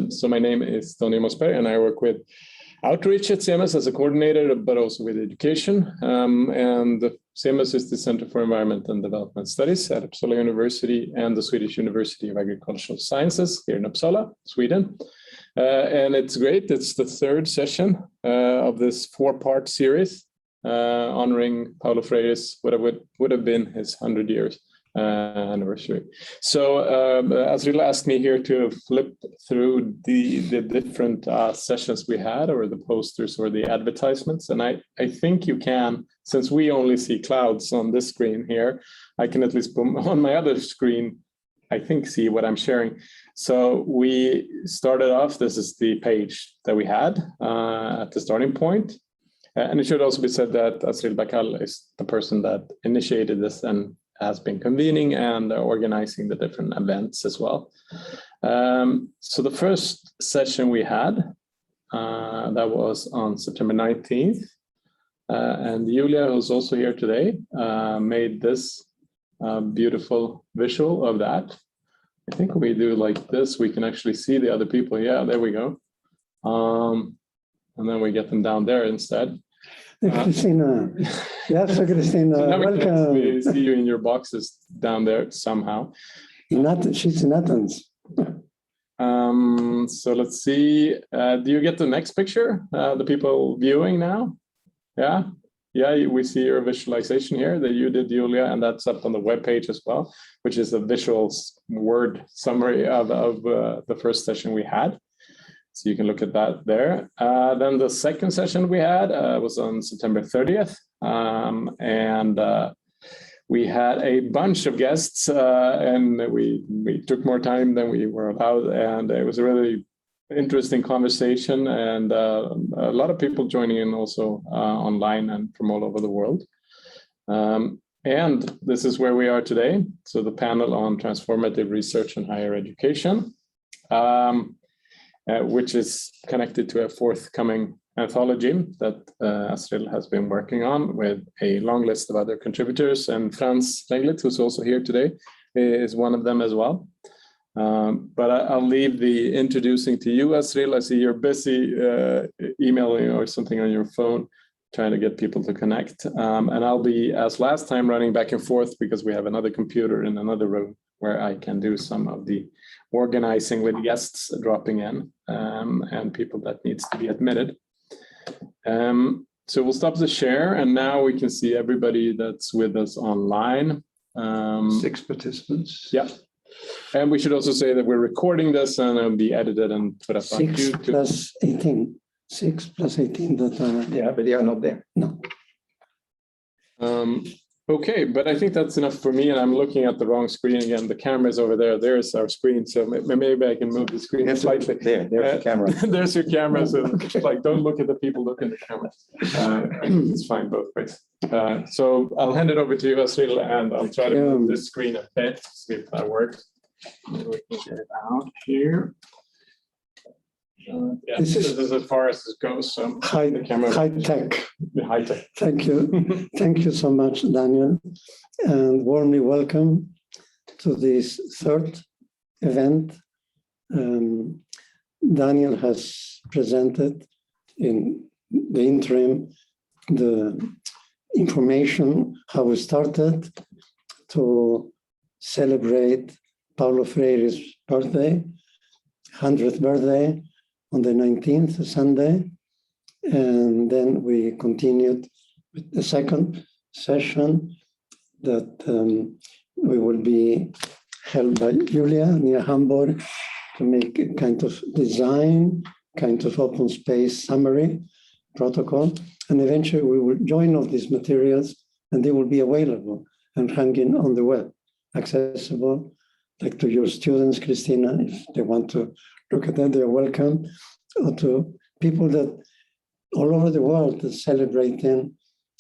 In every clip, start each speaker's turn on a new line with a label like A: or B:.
A: So my name is Tony Mosberg, and I work with outreach at CMS as a coordinator, but also with education. And CMS is the Center for Environment and Development Studies at Uppsala University and the Swedish University of Agricultural Sciences here in Uppsala, Sweden. And it's great. It's the third session of this four-part series honoring Paulo Freire's what would have been his 100 years anniversary. So Asril asked me here to flip through the different sessions we had, or the posters or the advertisements. And I think you can, since we only see clouds on this screen here, I can at least put on my other screen, I think, see what I'm sharing. So we started off, this is the page that we had at the starting point. And it should also be said that Asril Bakal is the person that initiated this and has been convening and organizing the different events as well. So the first session we had, that was on September 19th. And Julia, who's also here today, made this beautiful visual of that. I think we do like this, we can actually see the other people. Yeah, there we go. And then we get them down there instead.
B: Christina, yes, Christina,
A: so now
B: welcome.
A: We see you in your boxes down there somehow.
B: She's in Athens.
A: So let's see. Do you get the next picture? The people viewing now? Yeah. Yeah, we see your visualization here that you did, Julia, and that's up on the webpage as well, which is a visual word summary of the first session we had. So you can look at that there. Then the second session we had was on September 30th. And we had a bunch of guests and we took more time than we were allowed. And it was a really interesting conversation, and a lot of people joining in also online and from all over the world. And this is where we are today. So the panel on transformative research in higher education, which is connected to a forthcoming anthology that Asril has been working on with a long list of other contributors. And Franz Linglet, who's also here today, is one of them as well. But I'll leave the introducing to you, Asril. I see you're busy emailing or something on your phone, trying to get people to connect. And I'll be, as last time, running back and forth because we have another computer in another room where I can do some of the organizing with guests dropping in and people that needs to be admitted. So we'll stop the share, and now we can see everybody that's with us online.
C: 6 participants.
A: Yeah. And we should also say that we're recording this and it'll be edited and put up on YouTube.
B: 6 plus 18. 6 plus 18 that are...
C: Yeah, but they are not there.
B: No.
A: Okay, but I think that's enough for me, and I'm looking at the wrong screen again. The camera's over there. There's our screen, so maybe I can move the screen slightly.
C: There's the camera.
A: There's your camera, so like, don't look at the people, look at the camera. It's fine both ways. So I'll hand it over to you, Asril, and I'll try to move this screen a bit, see if that works. We can get it out here. Yeah, this is as far as it goes. So
B: high tech.
A: High tech.
B: Thank you. Thank you so much, Daniel. And warmly welcome to this third event. Daniel has presented in the interim the information how we started to celebrate Paulo Freire's birthday, 100th birthday, on the 19th, Sunday. And then we continued with the second session that we will be held by Julia near Hamburg to make a kind of design, kind of open space summary protocol. And eventually we will join all these materials and they will be available and hanging on the web, accessible, like to your students, Christina, if they want to look at that, they're welcome, or to people that all over the world are celebrating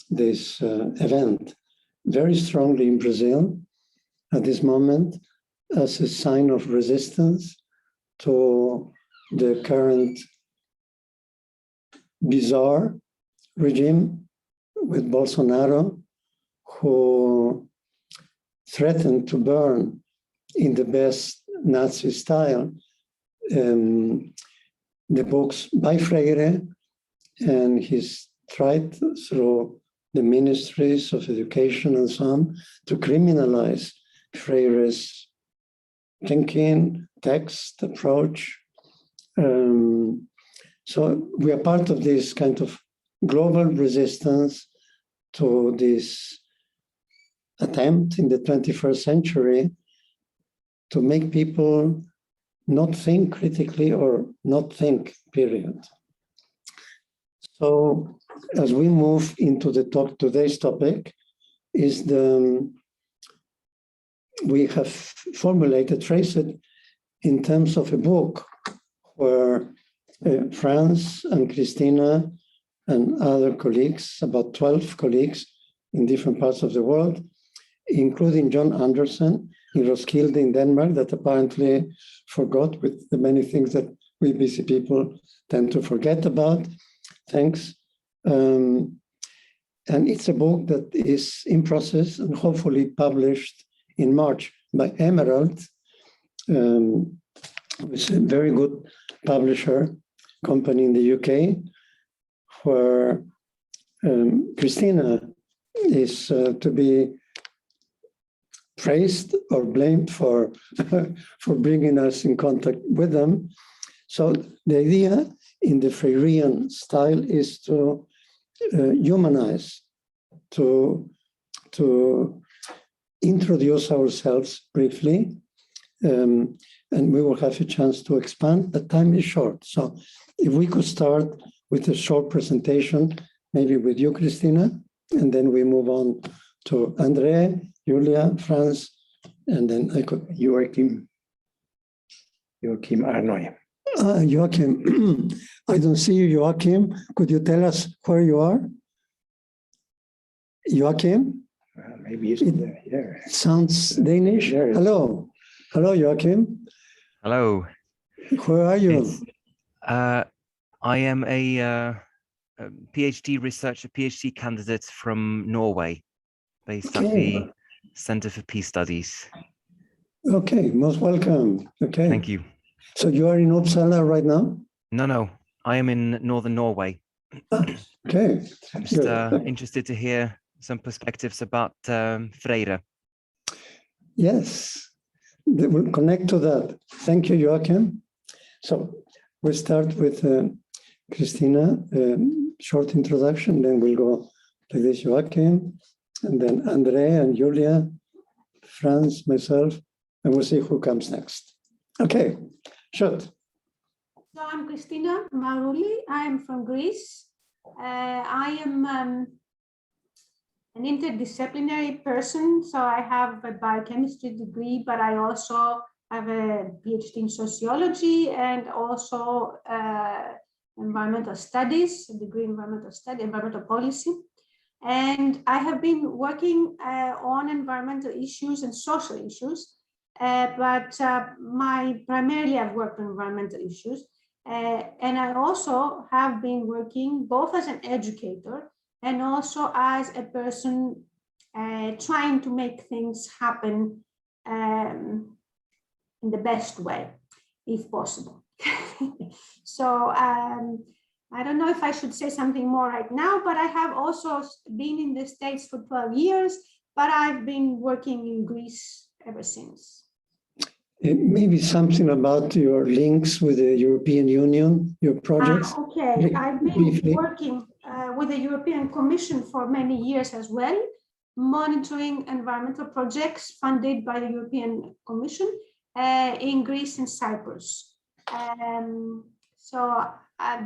B: this event very strongly in Brazil at this moment as a sign of resistance to the current bizarre regime with Bolsonaro, who threatened to burn in the best Nazi style the books by Freire, and he's tried through the ministries of education and so on to criminalize Freire's thinking, text, approach. So we are part of this kind of global resistance to this attempt in the 21st century to make people not think critically or not think, period. So as we move into the today's topic, is we have formulated, traced it in terms of a book where Franz and Christina and other colleagues, about 12 colleagues in different parts of the world, including John Anderson in Roskilde in Denmark, that apparently forgot with the many things that we busy people tend to forget about. Thanks. And it's a book that is in process and hopefully published in March by Emerald, which is a very good publisher company in the UK, where Christina is to be praised or blamed for bringing us in contact with them. So the idea in the Freirean style is to humanize, to introduce ourselves briefly, and we will have a chance to expand, but time is short. So if we could start with a short presentation, maybe with you, Christina, and then we move on to Andre, Julia, Franz, and then I could...
C: Joachim Arnoy.
B: Joachim, I don't see you, Joachim. Could you tell us where you are? Joachim?
C: Maybe he's there. Here.
B: It sounds Danish.
C: There
B: Hello. Hello, Joachim.
D: Hello.
B: Where are you?
D: I am a PhD researcher, PhD candidate from Norway, based at the Center for Peace Studies.
B: Okay, most welcome. Okay.
D: Thank you.
B: So you are in Uppsala right now?
D: No, I am in northern Norway.
B: Okay.
D: Just interested to hear some perspectives about Freire.
B: Yes, we'll connect to that. Thank you, Joachim. So we'll start with Christina, short introduction, then we'll go like this, Joachim, and then Andre and Julia, Franz, myself, and we'll see who comes next. Okay, shoot.
E: So I'm Christina Marouli. I am from Greece. I am an interdisciplinary person. So I have a biochemistry degree, but I also have a PhD in sociology and also environmental studies, a degree in environmental policy. And I have been working on environmental issues and social issues, but primarily I've worked on environmental issues. And I also have been working both as an educator and also as a person trying to make things happen in the best way, if possible. So I don't know if I should say something more right now, but I have also been in the States for 12 years, but I've been working in Greece ever since.
B: Maybe something about your links with the European Union, your projects.
E: Okay, I've been working with the European Commission for many years as well, monitoring environmental projects funded by the European Commission in Greece and Cyprus. So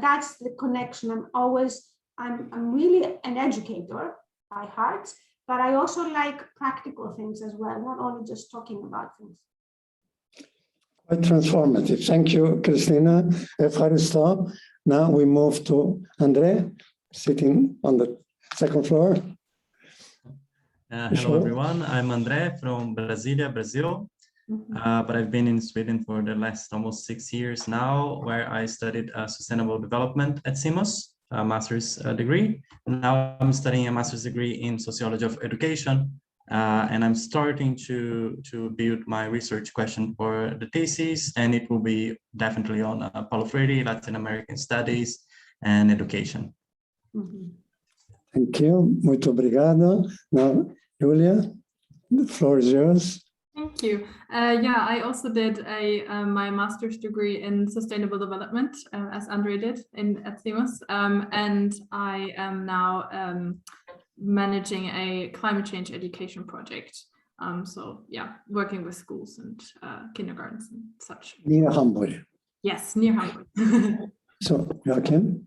E: that's the connection. I'm really an educator by heart, but I also like practical things as well, not only just talking about things.
B: Quite transformative. Thank you, Christina. Evharisto. Now we move to Andre, sitting on the second floor.
F: Hello, everyone. I'm Andre from Brasilia, Brazil. But I've been in Sweden for the last almost 6 years now, where I studied sustainable development at CIMOS, a master's degree. And now I'm studying a master's degree in sociology of education And I'm starting to build my research question for the thesis, and it will be definitely on Paulo Freire, Latin American studies, and education.
B: Thank you. Muito obrigado. Now, Julia, the floor is yours.
G: Thank you. Yeah, I also did my master's degree in sustainable development, as Andre did at CEMUS, and I am now managing a climate change education project. So yeah, working with schools and kindergartens and such.
B: Near Hamburg.
G: Yes, near Hamburg.
B: So, Joachim?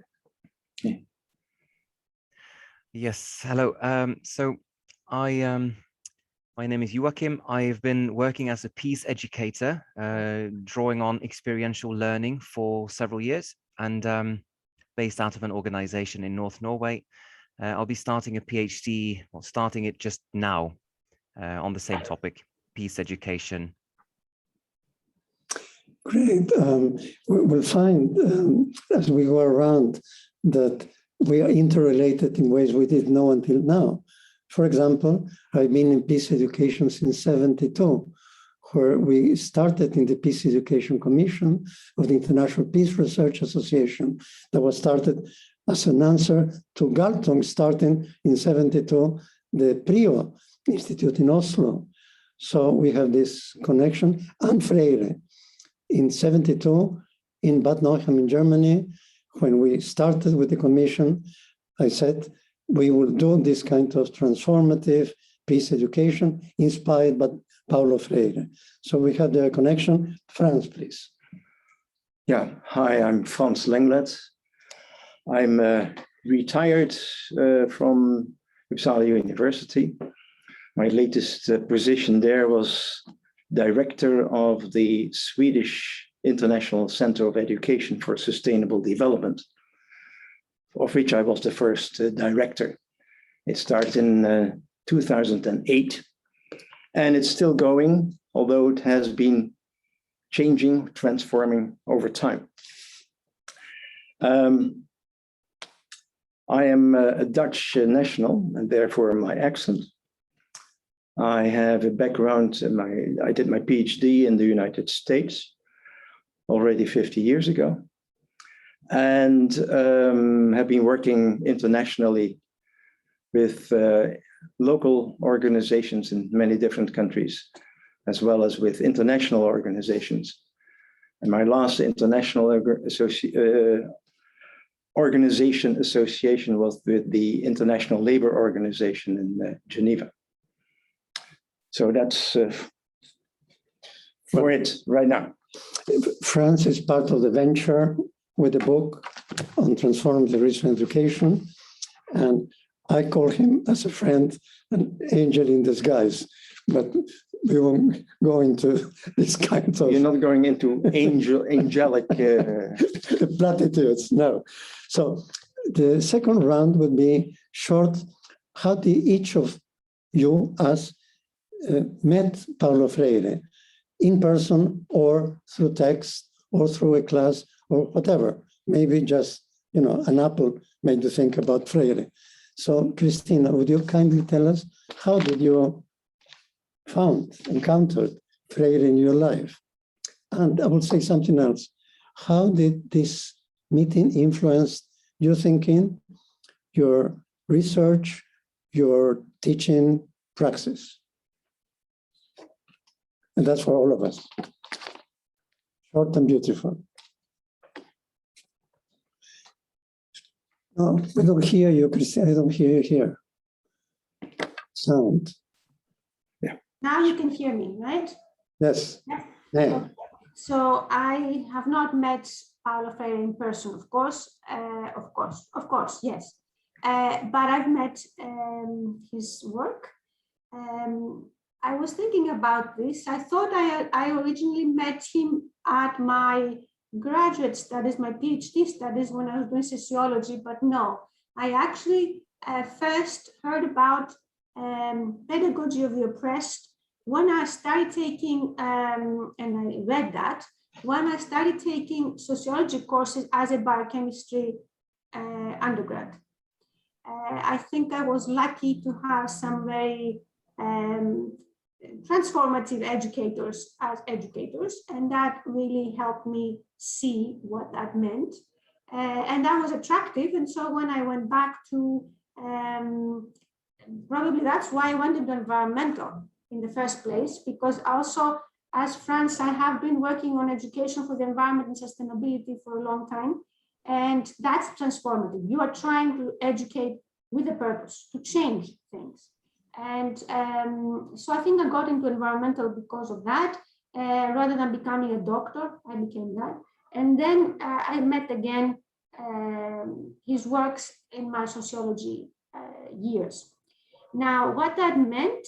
D: Yes, hello. So my name is Joachim. I've been working as a peace educator, drawing on experiential learning for several years, and based out of an organization in North Norway. I'll be starting a PhD, well, starting it just now, on the same topic, peace education.
B: Great. We'll find as we go around that we are interrelated in ways we didn't know until now. For example, I've been in peace education since '72, where we started in the Peace Education Commission of the International Peace Research Association that was started as an answer to Galtung starting in '72, the PRIO Institute in Oslo. So we have this connection. And Freire in '72 in Bad Nauheim in Germany, when we started with the commission, I said, we will do this kind of transformative peace education inspired by Paulo Freire. So we have the connection. Franz, please.
C: Yeah, hi, I'm Franz Linglet. I'm retired from Uppsala University. My latest position there was director of the Swedish International Center of Education for Sustainable Development, of which I was the first director. It started in 2008, and it's still going, although it has been changing, transforming over time. I am a Dutch national, and therefore my accent. I have a background, I did my PhD in the United States already 50 years ago, and have been working internationally with local organizations in many different countries, as well as with international organizations. And my last international organization association was with the International Labour Organization in Geneva. So that's for it right now.
B: France is part of the venture with a book on transformative research education. And I call him as a friend an angel in disguise, but we won't go into this kind of...
C: You're not going into angelic...
B: platitudes, no. So the second round would be short. How did each of you, us, met Paulo Freire in person or through text or through a class or whatever? Maybe just, an apple made you think about Freire. So, Christina, would you kindly tell us, how did you encountered Freire in your life? And I will say something else. How did this meeting influence your thinking, your research, your teaching praxis? And that's for all of us. Short and beautiful. No, we don't hear you, Christina. I don't hear you here. Sound. Yeah.
E: Now you can hear me, right?
B: Yes.
E: Yes.
B: Yeah.
E: Okay. So I have not met Paulo Freire in person, of course, yes. But I've met his work. I was thinking about this. I thought I originally met him at my graduate studies, my PhD studies when I was doing sociology, but no. I actually first heard about pedagogy of the oppressed when I started taking, and I read that, when I started taking sociology courses as a biochemistry undergrad. I think I was lucky to have some very transformative educators as educators, and that really helped me see what that meant. And that was attractive. And so when I went back to, probably that's why I went into environmental in the first place, because also as Franz, I have been working on education for the environment and sustainability for a long time. And that's transformative. You are trying to educate with a purpose, to change things. And so I think I got into environmental because of that. Rather than becoming a doctor, I became that. And then I met again his works in my sociology years. Now, what that meant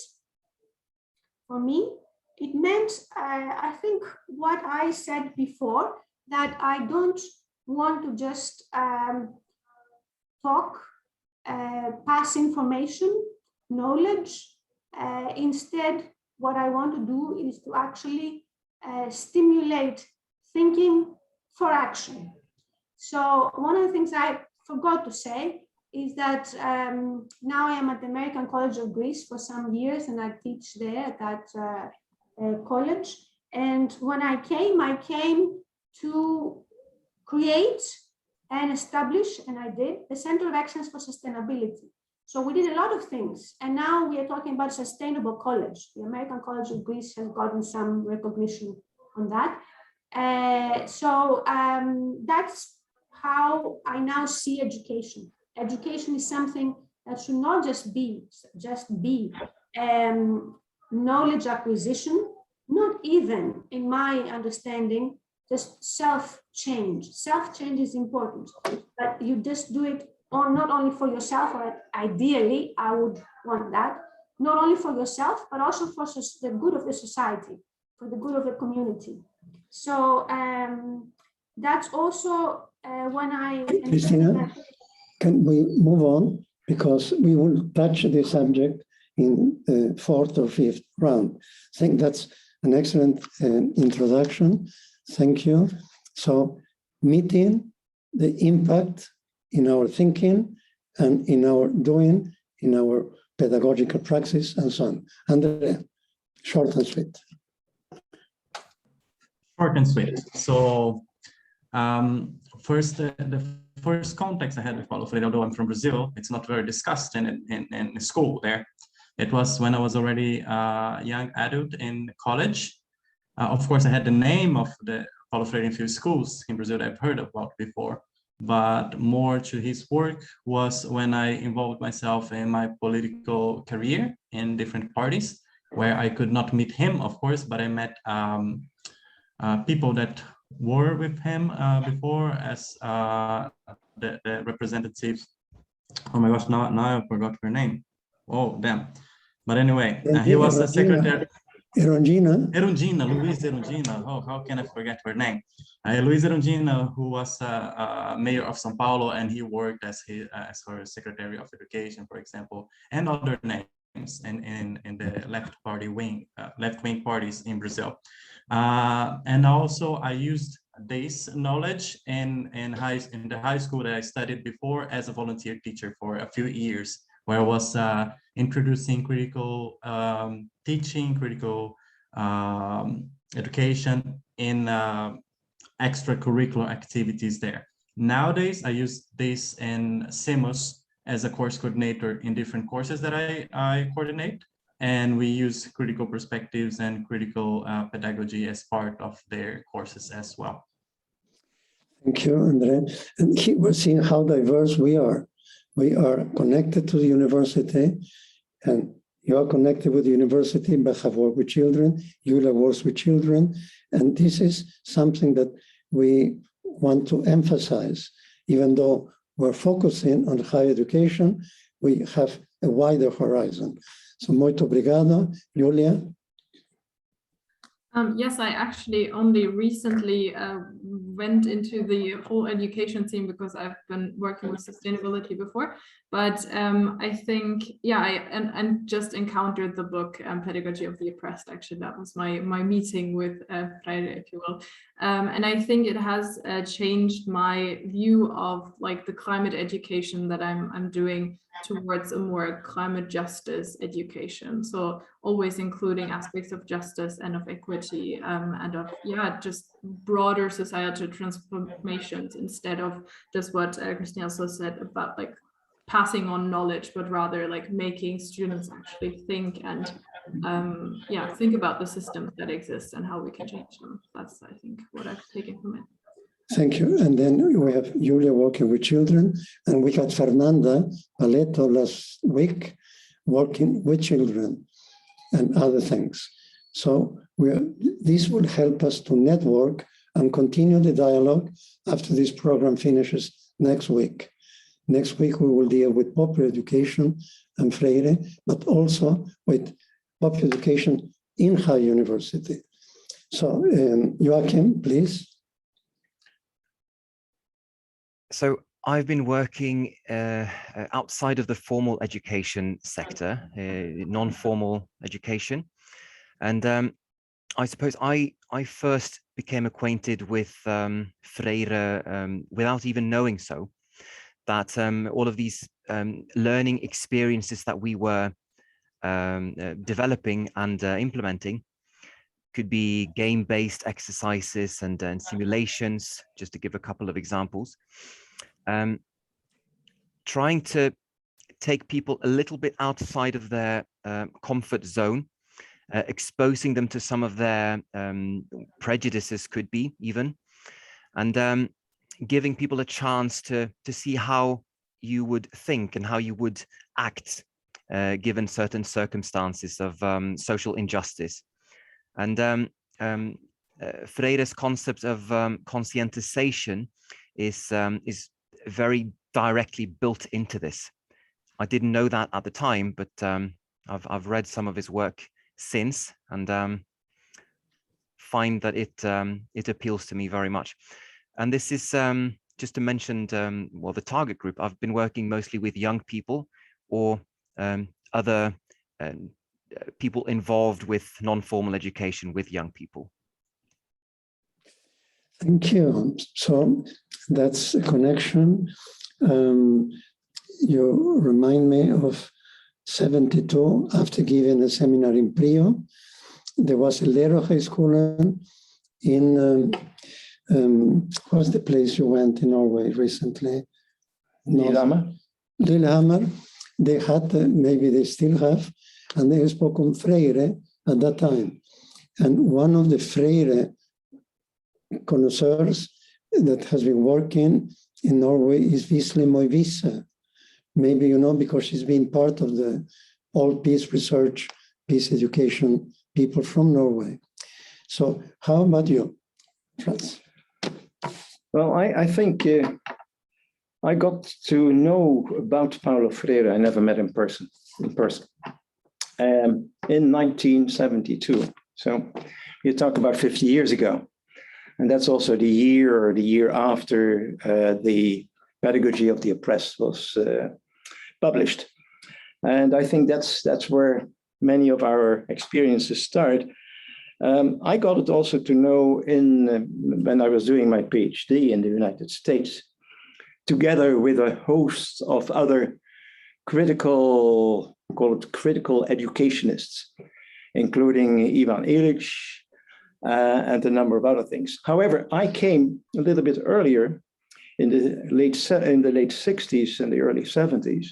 E: for me, it meant, I think what I said before, that I don't want to just talk, pass information, knowledge. Instead, what I want to do is to actually stimulate thinking for action. So one of the things I forgot to say is that now I am at the American College of Greece for some years, and I teach there at that college. And when I came to create and establish, and I did, the Center of Excellence for Sustainability. So we did a lot of things, and now we are talking about sustainable college. The American College of Greece has gotten some recognition on that. So that's how I now see education. Education is something that should not just be knowledge acquisition, not even, in my understanding, just self-change. Self-change is important, but you just do it not only for yourself, or ideally, I would want that, not only for yourself, but also for the good of the society, for the good of the community. So that's also when I...
B: Christina, can we move on? Because we will touch this subject in the fourth or fifth round. I think that's an excellent introduction. Thank you. So meeting the impact in our thinking and in our doing, in our pedagogical praxis and so on. Andrea, short and sweet.
F: Short and sweet. So first, the first context I had with Paulo Freire, although I'm from Brazil, it's not very discussed in school there. It was when I was already a young adult in college. Of course, I had the name of the Paulo Freire in few schools in Brazil that I've heard about before, but more to his work was when I involved myself in my political career in different parties, where I could not meet him, of course, but I met people that were with him before as the representative. Oh my gosh, now I forgot her name. Oh, damn. But anyway, he was a secretary.
B: Erundina.
F: Luiz Erundina. Oh, how can I forget her name? Luiz Erundina, who was mayor of São Paulo, and he worked as her secretary of education, for example, and other names in the left-wing parties in Brazil. And also, I used this knowledge in the high school that I studied before as a volunteer teacher for a few years, where I was introducing critical teaching, critical education in extracurricular activities there. Nowadays, I use this in CIMUS as a course coordinator in different courses that I coordinate. And we use critical perspectives and critical pedagogy as part of their courses as well.
B: Thank you, Andrea. And we're seeing how diverse we are. We are connected to the university, and you are connected with the university, but have worked with children. Yulia works with children. And this is something that we want to emphasize. Even though we're focusing on higher education, we have a wider horizon. So, muito obrigado, Yulia.
G: Yes, I actually only recently went into the whole education scene because I've been working with sustainability before. But I think, yeah, I just encountered the book Pedagogy of the Oppressed. Actually, that was my meeting with Freire, if you will. And I think it has changed my view of like the climate education that I'm doing towards a more climate justice education. So always including aspects of justice and of equity and of, yeah, just broader societal transformations instead of just what Christine also said about like passing on knowledge, but rather like making students actually think and yeah, think about the systems that exist and how we can change them. That's, I think, what I've taken from it.
B: Thank you. And then we have Julia working with children, and we got Fernanda Paleto last week working with children and other things. So this will help us to network and continue the dialogue after this program finishes next week. Next week, we will deal with popular education and Freire, but also with popular education in high university. So Joachim, please.
D: So I've been working outside of the formal education sector, non-formal education. And I suppose I first became acquainted with Freire without even knowing so, that all of these learning experiences that we were developing and implementing could be game-based exercises and simulations, just to give a couple of examples. Trying to take people a little bit outside of their comfort zone, exposing them to some of their prejudices could be even, and giving people a chance to see how you would think and how you would act given certain circumstances of social injustice. And Freire's concept of conscientization is very directly built into this. I didn't know that at the time, but I've read some of his work since, and find that it appeals to me very much. And this is just to mention, well, the target group. I've been working mostly with young people or other people involved with non-formal education with young people.
B: Thank you. So that's a connection. You remind me of 72, after giving a seminar in Prio. There was a Lærerhøjskolen in, what's the place you went in Norway recently?
C: Lillehammer.
B: Lillehammer. They had, maybe they still have, and they spoke on Freire at that time. And one of the Freire connoisseurs that has been working in Norway is Gisle Moivise. Maybe you know, because she's been part of the all peace research, peace education people from Norway. So how about you, Franz?
C: Well, I think I got to know about Paulo Freire. I never met him in person in 1972. So you talk about 50 years ago. And that's also the year after the Pedagogy of the Oppressed was published. And I think that's where many of our experiences start. I got it also to know when I was doing my PhD in the United States, together with a host of other critical educationists, including Ivan Illich, and a number of other things. However, I came a little bit earlier in the late 60s and the early 70s,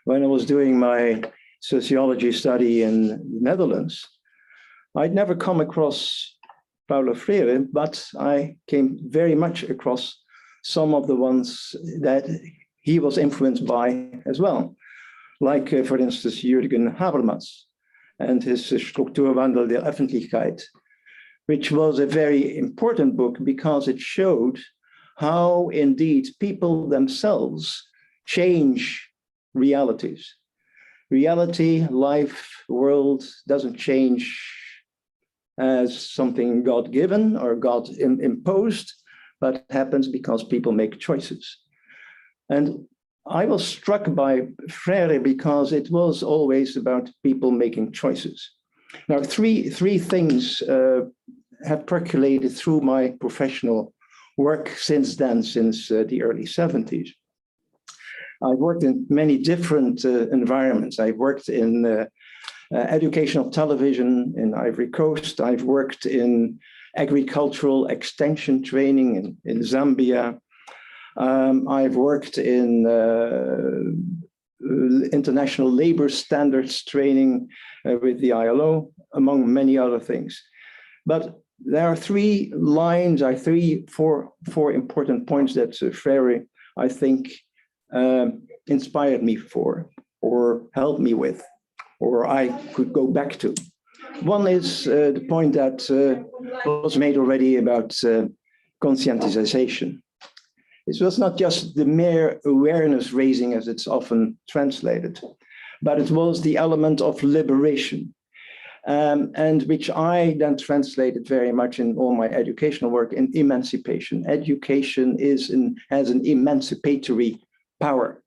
C: when I was doing my sociology study in the Netherlands. I'd never come across Paulo Freire, but I came very much across some of the ones that he was influenced by as well. Like, for instance, Jürgen Habermas and his Strukturwandel der Öffentlichkeit, which was a very important book because it showed how indeed people themselves change realities. Reality, life, world doesn't change as something God-given or God imposed, but happens because people make choices. And I was struck by Freire because it was always about people making choices. Now, three things have percolated through my professional work since then, since the early 70s. I've worked in many different environments. I've worked in educational television in Ivory Coast. I've worked in agricultural extension training in Zambia. I've worked in international labor standards training with the ILO, among many other things. But there are three lines, four important points that Freire, I think, inspired me for, or helped me with, or I could go back to. One is the point that was made already about conscientization. It was not just the mere awareness raising as it's often translated, but it was the element of liberation, and which I then translated very much in all my educational work in emancipation. Education has an emancipatory power.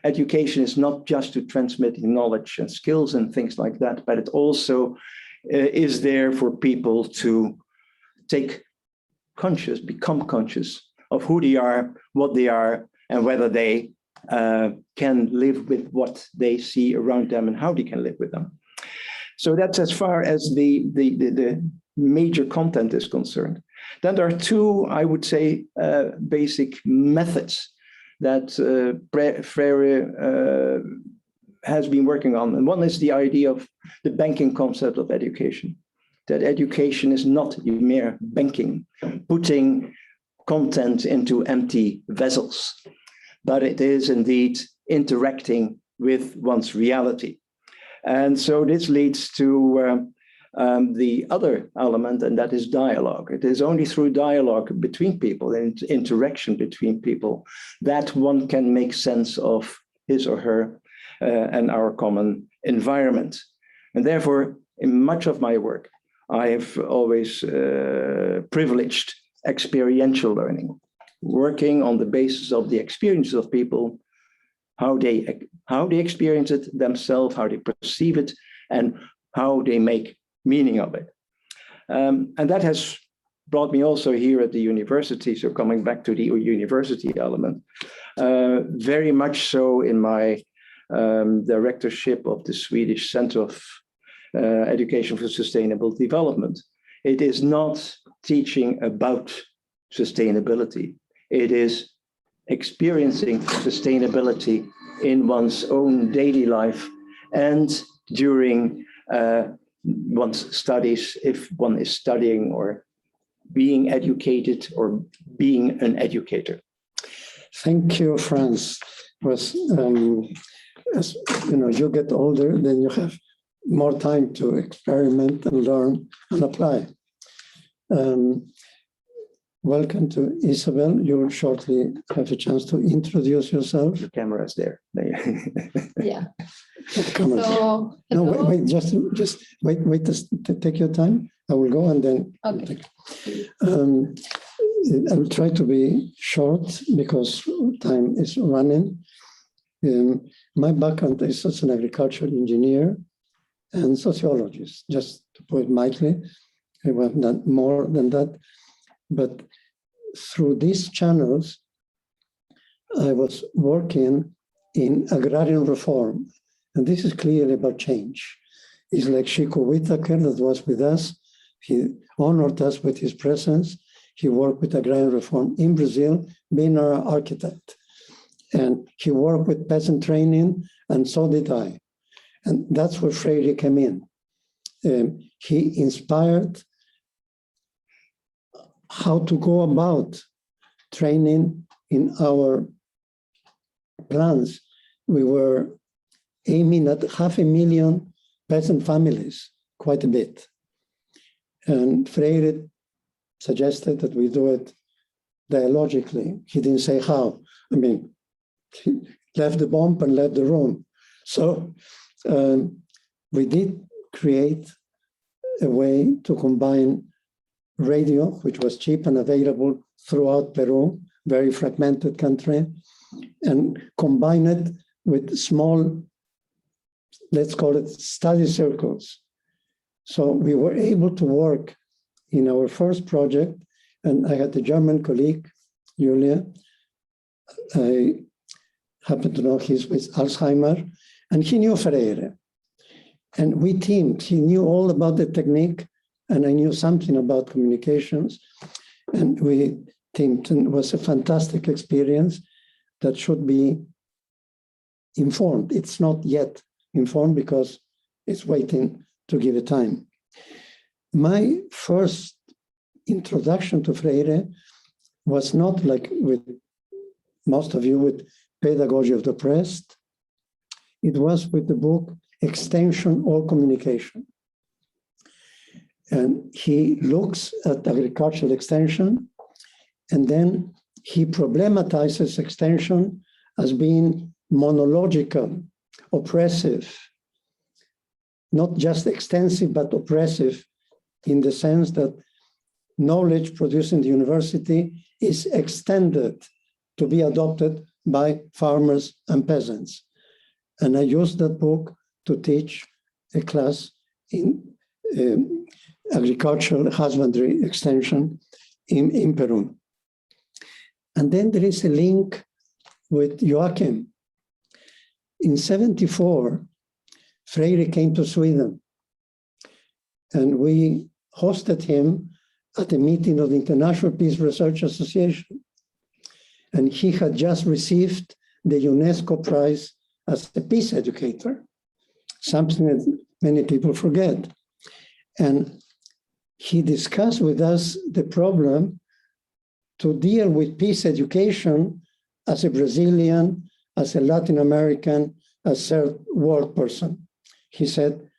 C: Education is not just to transmit knowledge and skills and things like that, but it also is there for people to become conscious of who they are, what they are, and whether they can live with what they see around them and how they can live with them. So that's as far as the major content is concerned. Then there are two, I would say, basic methods that Freire has been working on. And one is the idea of the banking concept of education, that education is not mere banking, putting content into empty vessels, but it is indeed interacting with one's reality. And so this leads to the other element, and that is dialogue. It is only through dialogue between people and interaction between people that one can make sense of his or her and our common environment. And therefore, in much of my work, I have always privileged experiential learning, working on the basis of the experiences of people, how they experience it themselves, how they perceive it, and how they make meaning of it. And that has brought me also here at the university, so coming back to the university element, very much so in my directorship of the Swedish Center of Education for Sustainable Development. It is not teaching about sustainability. It is experiencing sustainability in one's own daily life and during one's studies, if one is studying or being educated or being an educator.
B: Thank you, Franz. As you get older, then you have more time to experiment and learn and apply. Welcome to Isabel. You will shortly have a chance to introduce yourself.
C: The camera is there.
H: Yeah.
B: So, no, wait, just wait. Take your time. I will go and then.
H: Okay.
B: I will try to be short because time is running. My background is as an agricultural engineer and sociologist, just to put it mildly. I have done more than that. But through these channels, I was working in agrarian reform. And this is clearly about change. It's like Chico Whitaker that was with us. He honored us with his presence. He worked with agrarian reform in Brazil, being our architect. And he worked with peasant training, and so did I. And that's where Freire came in. He inspired how to go about training in our plans. We were aiming at 500,000 peasant families, quite a bit. And Freire suggested that we do it dialogically. He didn't say how. I mean, he left the bomb and left the room. So we did create a way to combine radio, which was cheap and available throughout Peru, very fragmented country, and combine it with small, let's call it study circles. So we were able to work in our first project, and I had a German colleague, Julia. I happen to know he's with Alzheimer, and he knew Freire. And we teamed. He knew all about the technique, and I knew something about communications. And we teamed, and it was a fantastic experience that should be informed. It's not yet informed because it's waiting to give it time. My first introduction to Freire was not like with most of you with Pedagogy of the Oppressed. It was with the book Extension or Communication. And he looks at agricultural extension, and then he problematizes extension as being monological, oppressive, not just extensive, but oppressive, in the sense that knowledge produced in the university is extended to be adopted by farmers and peasants. And I used that book to teach a class in agricultural husbandry extension in Peru. And then there is a link with Joachim. In 1974, Freire came to Sweden, and we hosted him at a meeting of the International Peace Research Association. And he had just received the UNESCO prize as a peace educator, something that many people forget. And he discussed with us the problem to deal with peace education as a Brazilian, as a Latin American, as a third world person. He said,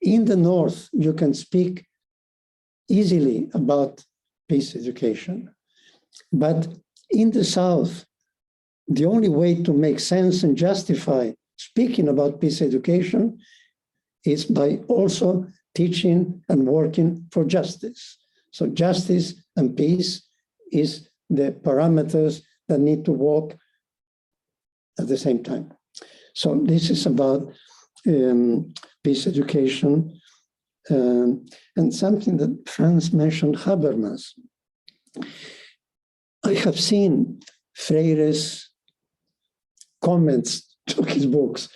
B: in the North, you can speak easily about peace education. But in the South, the only way to make sense and justify speaking about peace education is by also teaching and working for justice. So justice and peace is the parameters that need to work at the same time. So this is about peace education, and something that Franz mentioned, Habermas. I have seen Freire's comments to his books.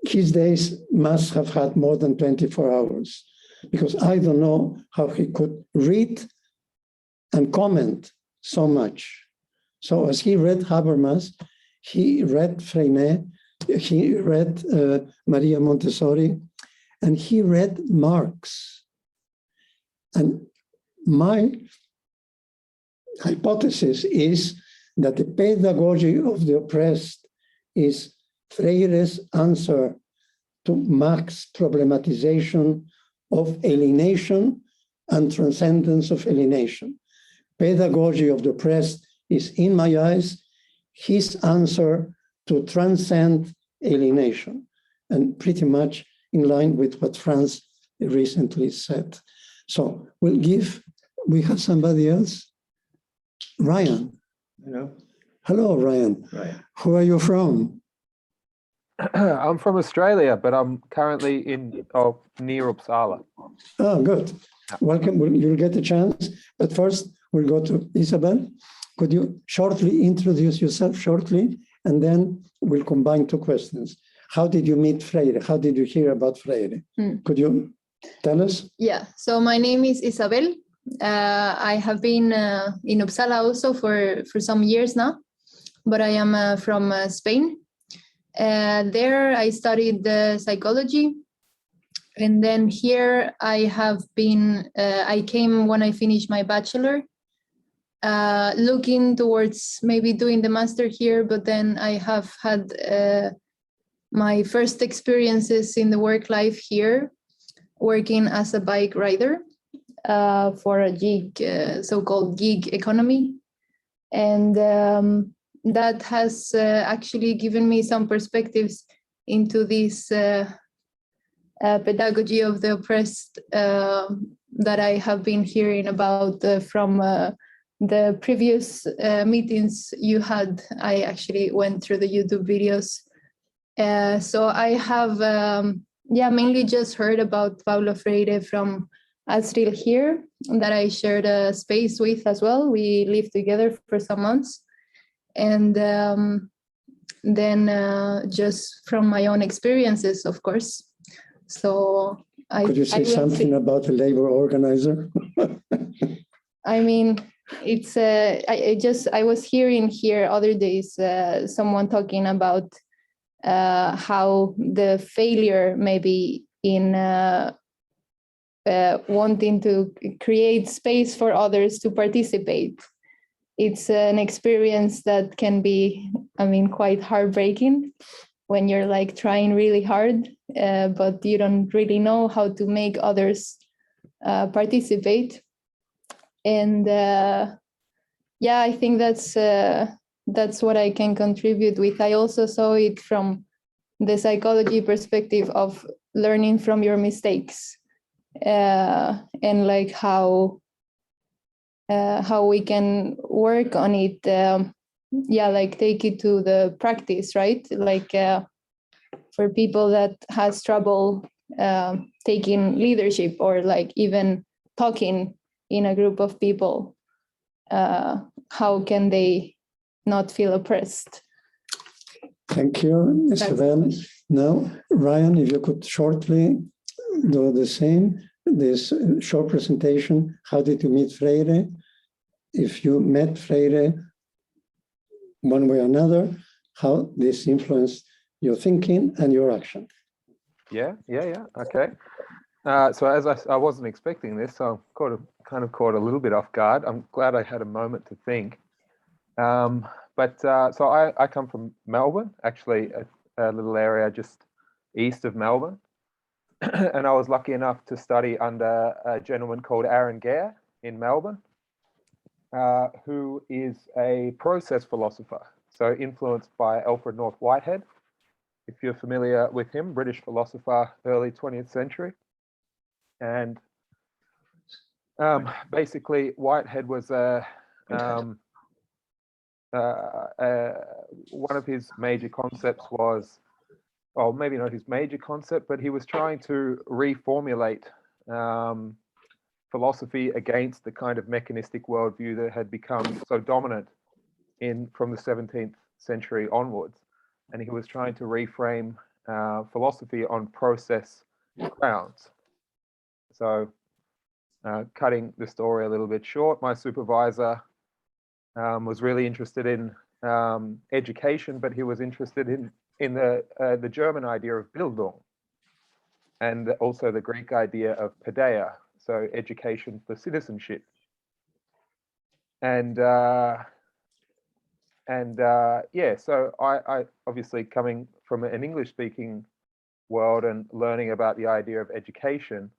B: His days must have had more than 24 hours, because I don't know how he could read and comment so much. So as he read Habermas, he read Freire, he read Maria Montessori, and he read Marx. And my hypothesis is that the pedagogy of the oppressed is Freire's answer to Marx's problematization of alienation and transcendence of alienation. Pedagogy of the oppressed is, in my eyes, his answer to transcend alienation, and pretty much in line with what Franz recently said. So we have somebody else? Ryan.
C: Hello.
B: Hello, Ryan.
C: Ryan.
B: Who are you from?
H: I'm from Australia, but I'm currently near Uppsala.
B: Oh, good. Welcome. You'll get a chance. But first, we'll go to Isabel. Could you shortly introduce yourself and then we'll combine two questions. How did you meet Freire? How did you hear about Freire? Could you tell us?
I: Yeah, so my name is Isabel. I have been in Uppsala also for some years now, but I am from Spain. There I studied psychology, and then here I have been, I came when I finished my bachelor, looking towards maybe doing the master here, but then I have had my first experiences in the work life here, working as a bike rider for a gig, so-called gig economy. And that has actually given me some perspectives into this pedagogy of the oppressed that I have been hearing about from the previous meetings you had. I actually went through the YouTube videos. So I have, mainly just heard about Paulo Freire from Astrid here, that I shared a space with as well. We lived together for some months. And then just from my own experiences, of course. So
B: Could you say something about a labor organizer?
I: I mean, it's I was hearing here other days someone talking about how the failure maybe in wanting to create space for others to participate. It's an experience that can be, I mean, quite heartbreaking when you're like trying really hard, but you don't really know how to make others participate. And I think that's what I can contribute with. I also saw it from the psychology perspective of learning from your mistakes, and like how we can work on it. Like take it to the practice, right? Like for people that has trouble taking leadership, or like even talking in a group of people, how can they not feel oppressed?
B: Thank you, Isabel. Now, Ryan, if you could shortly do the same, this short presentation. How did you meet Freire? If you met Freire one way or another, how this influenced your thinking and your action?
H: Yeah. Okay. So as I wasn't expecting this, so I'm kind of caught a little bit off guard. I'm glad I had a moment to think. So I come from Melbourne, actually a little area just east of Melbourne. And I was lucky enough to study under a gentleman called Aaron Gare in Melbourne, who is a process philosopher, so influenced by Alfred North Whitehead. If you're familiar with him, British philosopher, early 20th century. And basically, Whitehead was one of his major concepts was, well, maybe not his major concept, but he was trying to reformulate philosophy against the kind of mechanistic worldview that had become so dominant from the 17th century onwards. And he was trying to reframe philosophy on process grounds. So cutting the story a little bit short, my supervisor was really interested in education, but he was interested in the German idea of Bildung, and also the Greek idea of paideia, so education for citizenship. And so I obviously, coming from an English-speaking world and learning about the idea of education,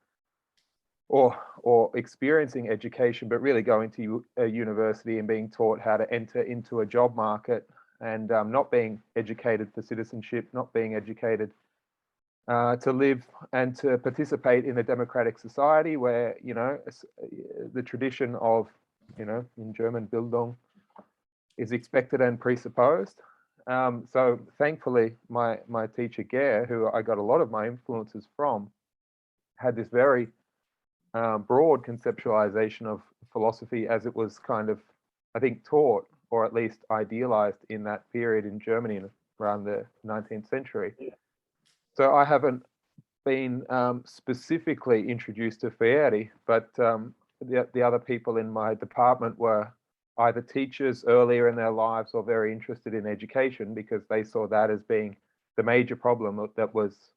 H: or experiencing education, but really going to a university and being taught how to enter into a job market, and not being educated for citizenship, not being educated to live and to participate in a democratic society where, the tradition of, in German, Bildung is expected and presupposed. So thankfully, my teacher, Gare, who I got a lot of my influences from, had this very broad conceptualization of philosophy as it was kind of, I think, taught, or at least idealized in that period in Germany around the 19th century. So I haven't been specifically introduced to Freire, but the other people in my department were either teachers earlier in their lives or very interested in education, because they saw that as being the major problem that was,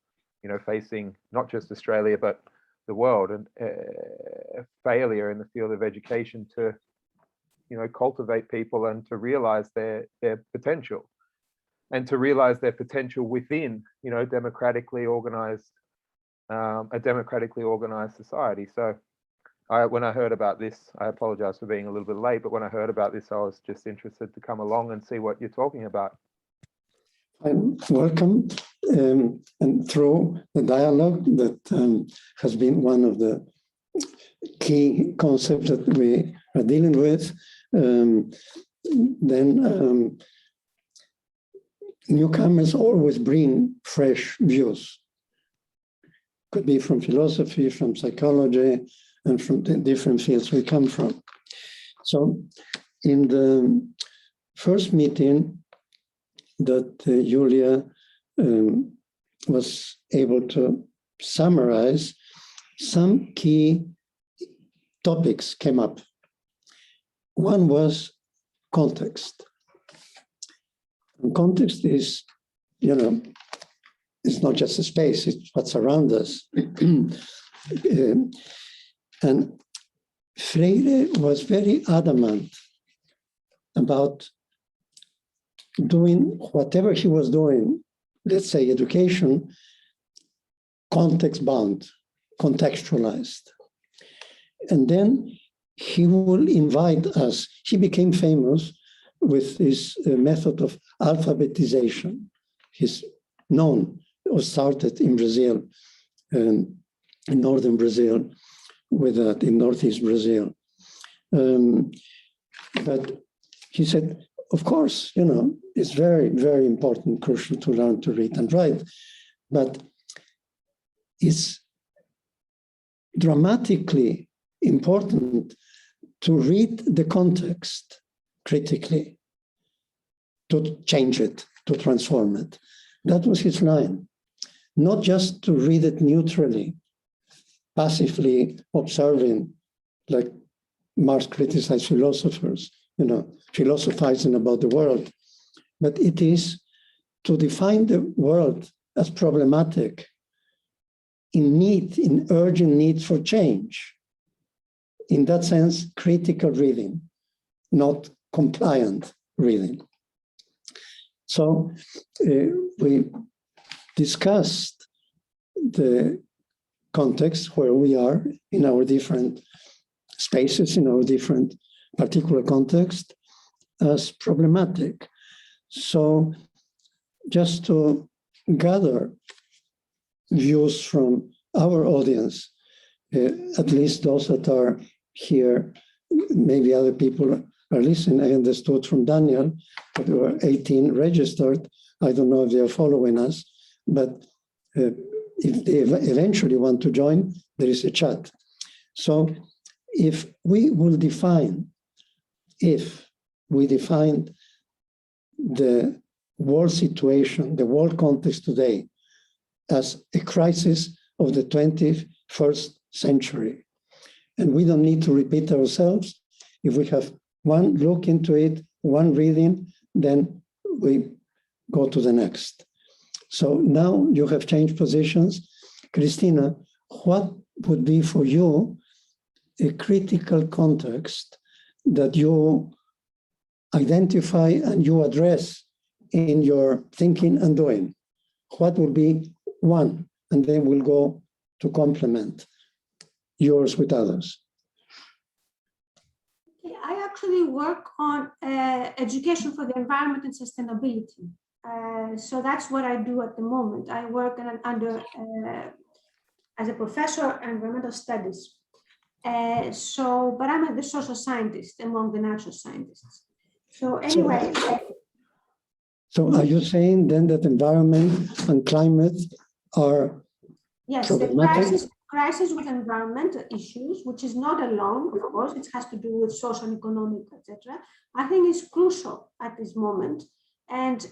H: facing not just Australia, but the world, and failure in the field of education to, cultivate people and to realize their potential, and to realize their potential within, democratically organized, a democratically organized society. So when I heard about this, I apologize for being a little bit late, but when I heard about this, I was just interested to come along and see what you're talking about.
B: Welcome, and through the dialogue that has been one of the key concepts that we are dealing with. Then newcomers always bring fresh views. Could be from philosophy, from psychology, and from the different fields we come from. So in the first meeting that Julia was able to summarize, some key topics came up. One was context. And context is, it's not just a space, it's what's around us. And Freire was very adamant about doing whatever he was doing, let's say education, context-bound, contextualized. And then he will invite us. He became famous with his method of alphabetization. He's known or started in Brazil, in northern Brazil, with that in northeast Brazil. But he said, of course, it's very, very important, crucial to learn to read and write, but it's dramatically important to read the context critically, to change it, to transform it. That was his line. Not just to read it neutrally, passively observing, like Marx criticized philosophers, philosophizing about the world, but it is to define the world as problematic, in urgent need for change. In that sense, critical reading, not compliant reading. So we discussed the context where we are in our different spaces, in our different particular context, as problematic. So just to gather views from our audience, at least those that are here, maybe other people are listening. I understood from Daniel that there were 18 registered. I don't know if they are following us, but if they eventually want to join, there is a chat. So if we define the world situation, the world context today as a crisis of the 21st century, and we don't need to repeat ourselves. If we have one look into it, one reading, then we go to the next. So now you have changed positions. Christina, what would be for you a critical context that you identify and you address in your thinking and doing? What would be one? And then we'll go to complement yours with others.
E: I actually work on education for the environment and sustainability. So that's what I do at the moment. I work as a professor of environmental studies. But I'm the social scientist among the natural scientists. So anyway.
B: So are you saying then that environment and climate are problematic?
E: The crisis with environmental issues, which is not alone, of course, it has to do with social and economic, etc. I think is crucial at this moment. And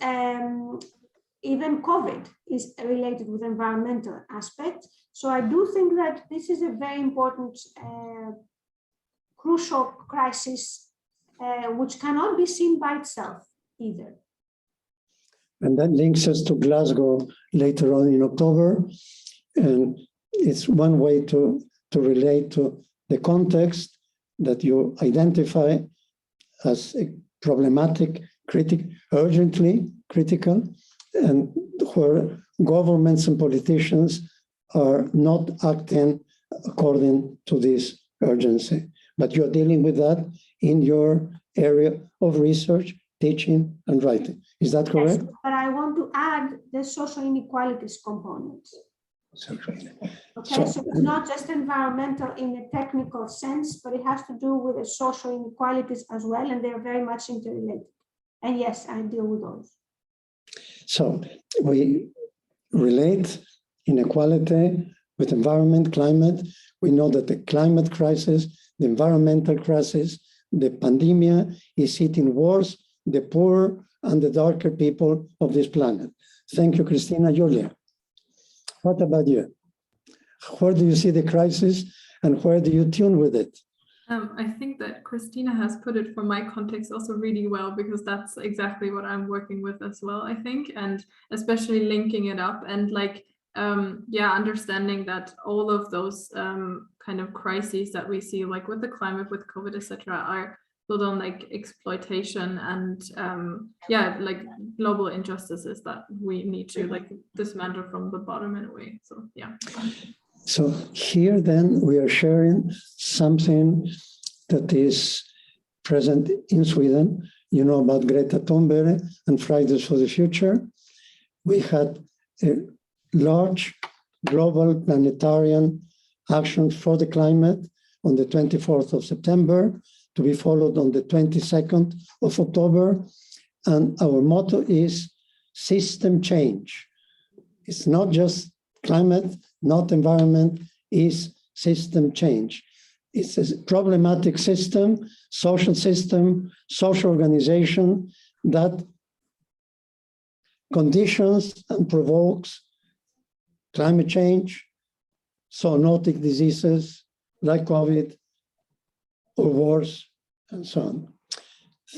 E: even COVID is related with environmental aspects. So I do think that this is a very important, crucial crisis, which cannot be seen by itself either.
B: And that links us to Glasgow later on in October. And it's one way to relate to the context that you identify as a problematic, urgently critical, and where governments and politicians are not acting according to this urgency. But you're dealing with that in your area of research, teaching, and writing. Is that correct?
E: Yes, but I want to add the social inequalities components. Okay, so it's not just environmental in a technical sense, but it has to do with the social inequalities as well, and they're very much interrelated. And yes, I deal with those.
B: So we relate inequality with environment, climate. We know that the climate crisis, the environmental crisis, the pandemic is hitting worse the poor and the darker people of this planet. Thank you, Christina. Julia, what about you? Where do you see the crisis and where do you tune with it?
G: I think that Christina has put it for my context also really well, because that's exactly what I'm working with as well, I think, and especially linking it up and like, yeah, understanding that all of those kind of crises that we see, like with the climate, with COVID, etc., are built on like exploitation and yeah, like global injustices that we need to like dismantle from the bottom in a way. So yeah.
B: So here then we are sharing something that is present in Sweden. You know about Greta Thunberg and Fridays for the Future. We had a large global planetarian action for the climate on the 24th of September, to be followed on the 22nd of October. And our motto is system change. It's not just climate, not environment, is system change. It's a problematic system, social organization that conditions and provokes climate change, zoonotic diseases like COVID or wars and so on.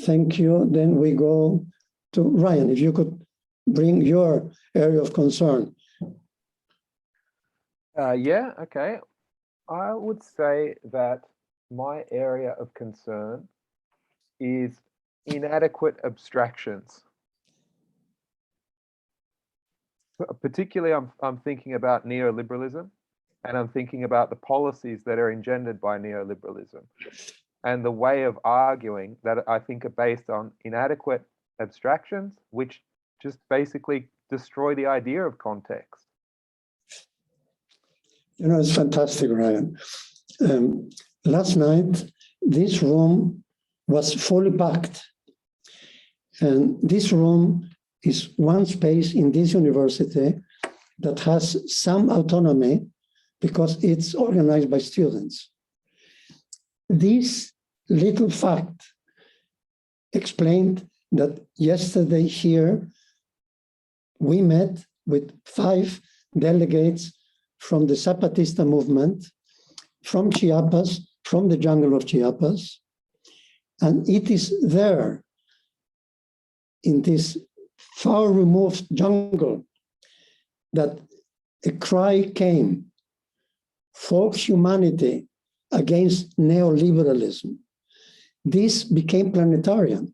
B: Thank you. Then we go to Ryan, if you could bring your area of concern.
H: Yeah, okay. I would say that my area of concern is inadequate abstractions. Particularly, I'm thinking about neoliberalism, and I'm thinking about the policies that are engendered by neoliberalism, and the way of arguing that I think are based on inadequate abstractions, which just basically destroy the idea of context.
B: You know, it's fantastic, Ryan. Last night, this room was fully packed. And this room is one space in this university that has some autonomy because it's organized by students. This little fact explained that yesterday here, we met with 5 delegates from the Zapatista movement, from Chiapas, from the jungle of Chiapas. And it is there, in this far removed jungle, that a cry came for humanity against neoliberalism. This became planetarian.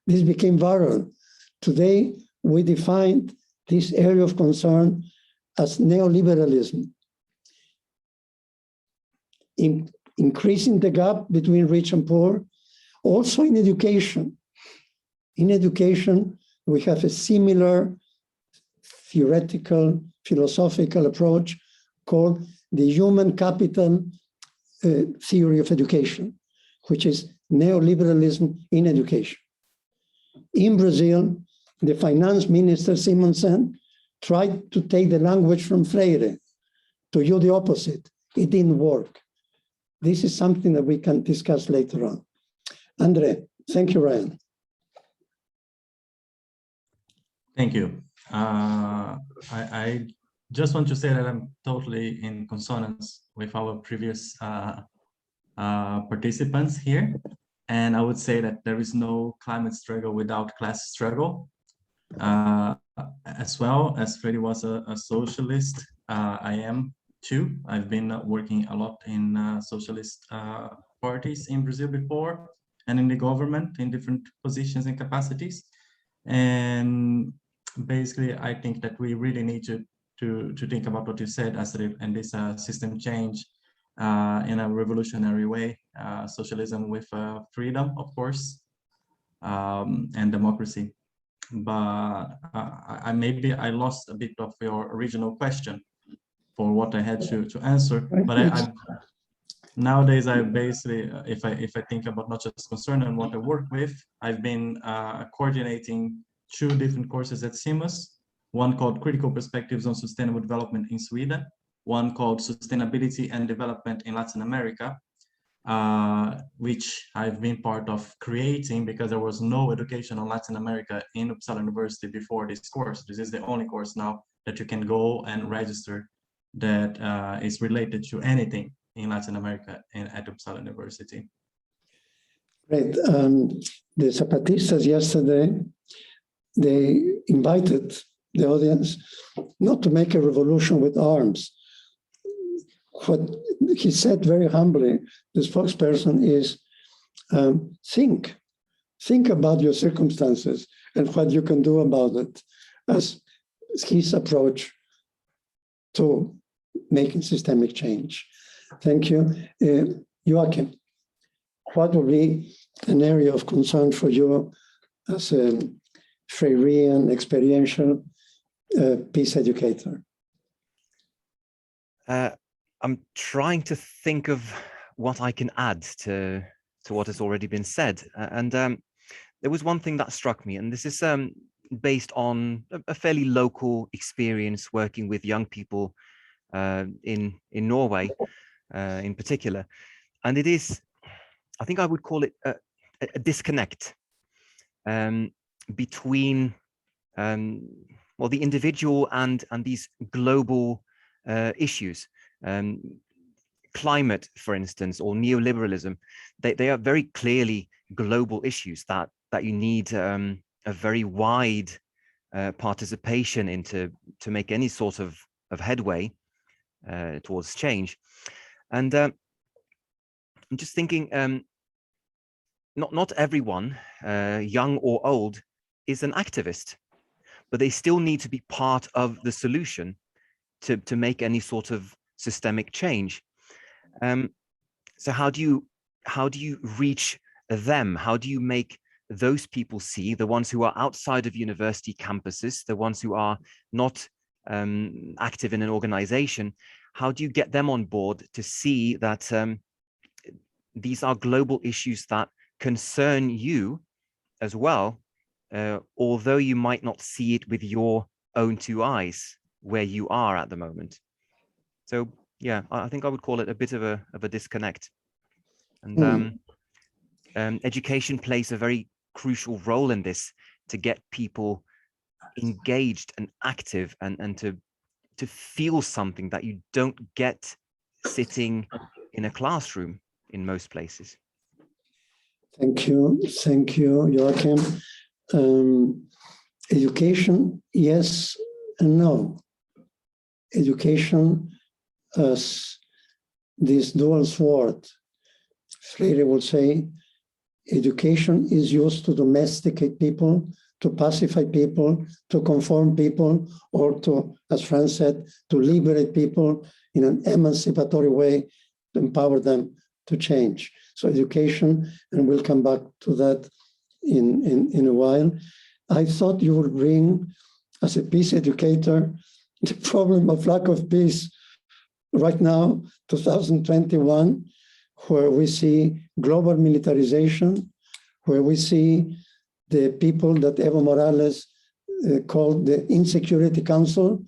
B: This became viral. Today, we defined this area of concern as neoliberalism, increasing the gap between rich and poor, also in education. In education, we have a similar theoretical, philosophical approach called the human capital theory of education, which is neoliberalism in education. In Brazil, the finance minister, Simonsen, tried to take the language from Freire to do the opposite. It didn't work. This is something that we can discuss later on. Andre, thank you, Ryan.
F: Thank you. I just want to say that I'm totally in consonance with our previous participants here. And I would say that there is no climate struggle without class struggle. As well as Freddie was a socialist, I am too. I've been working a lot in socialist parties in Brazil before, and in the government in different positions and capacities. And basically, I think that we really need to think about what you said, Astrid, and this system change in a revolutionary way, socialism with freedom, of course, and democracy. But maybe I lost a bit of your original question. for what I had to answer. But nowadays, I basically, if I think about not just concern and what I work with, I've been coordinating 2 different courses at CIMAS, one called Critical Perspectives on Sustainable Development in Sweden, one called Sustainability and Development in Latin America, which I've been part of creating because there was no education on Latin America in Uppsala University before this course. This is the only course now that you can go and register that is related to anything in Latin America at Uppsala University.
B: Great. The Zapatistas yesterday, they invited the audience not to make a revolution with arms. What he said very humbly, the spokesperson, is think about your circumstances and what you can do about it, as his approach to making systemic change. Thank you. Joachim, what would be an area of concern for you as a Freirean experiential peace educator?
D: I'm trying to think of what I can add to what has already been said. And there was one thing that struck me, and this is based on a fairly local experience working with young people in Norway in particular. And it is, I think I would call it a disconnect between well, the individual and these global issues. Climate, for instance, or neoliberalism, they are very clearly global issues that you need a very wide participation into to make any sort of headway towards change. And I'm just thinking, not everyone, young or old, is an activist, but they still need to be part of the solution to make any sort of systemic change. So how do you reach them? How do you make those people see, the ones who are outside of university campuses, the ones who are not active in an organization? How do you get them on board to see that these are global issues that concern you as well, although you might not see it with your own 2 eyes where you are at the moment? So yeah, I think I would call it a bit of a disconnect. And education plays a very crucial role in this, to get people engaged and active and to feel something that you don't get sitting in a classroom in most places.
B: Thank you, Joachim. Education, yes and no. Education as this dual sword. Freire would say, education is used to domesticate people, to pacify people, to conform people, or to, as Franz said, to liberate people in an emancipatory way, to empower them to change. So education, and we'll come back to that in a while. I thought you would bring, as a peace educator, the problem of lack of peace right now, 2021, where we see global militarization, where we see the people that Evo Morales called the Insecurity Council,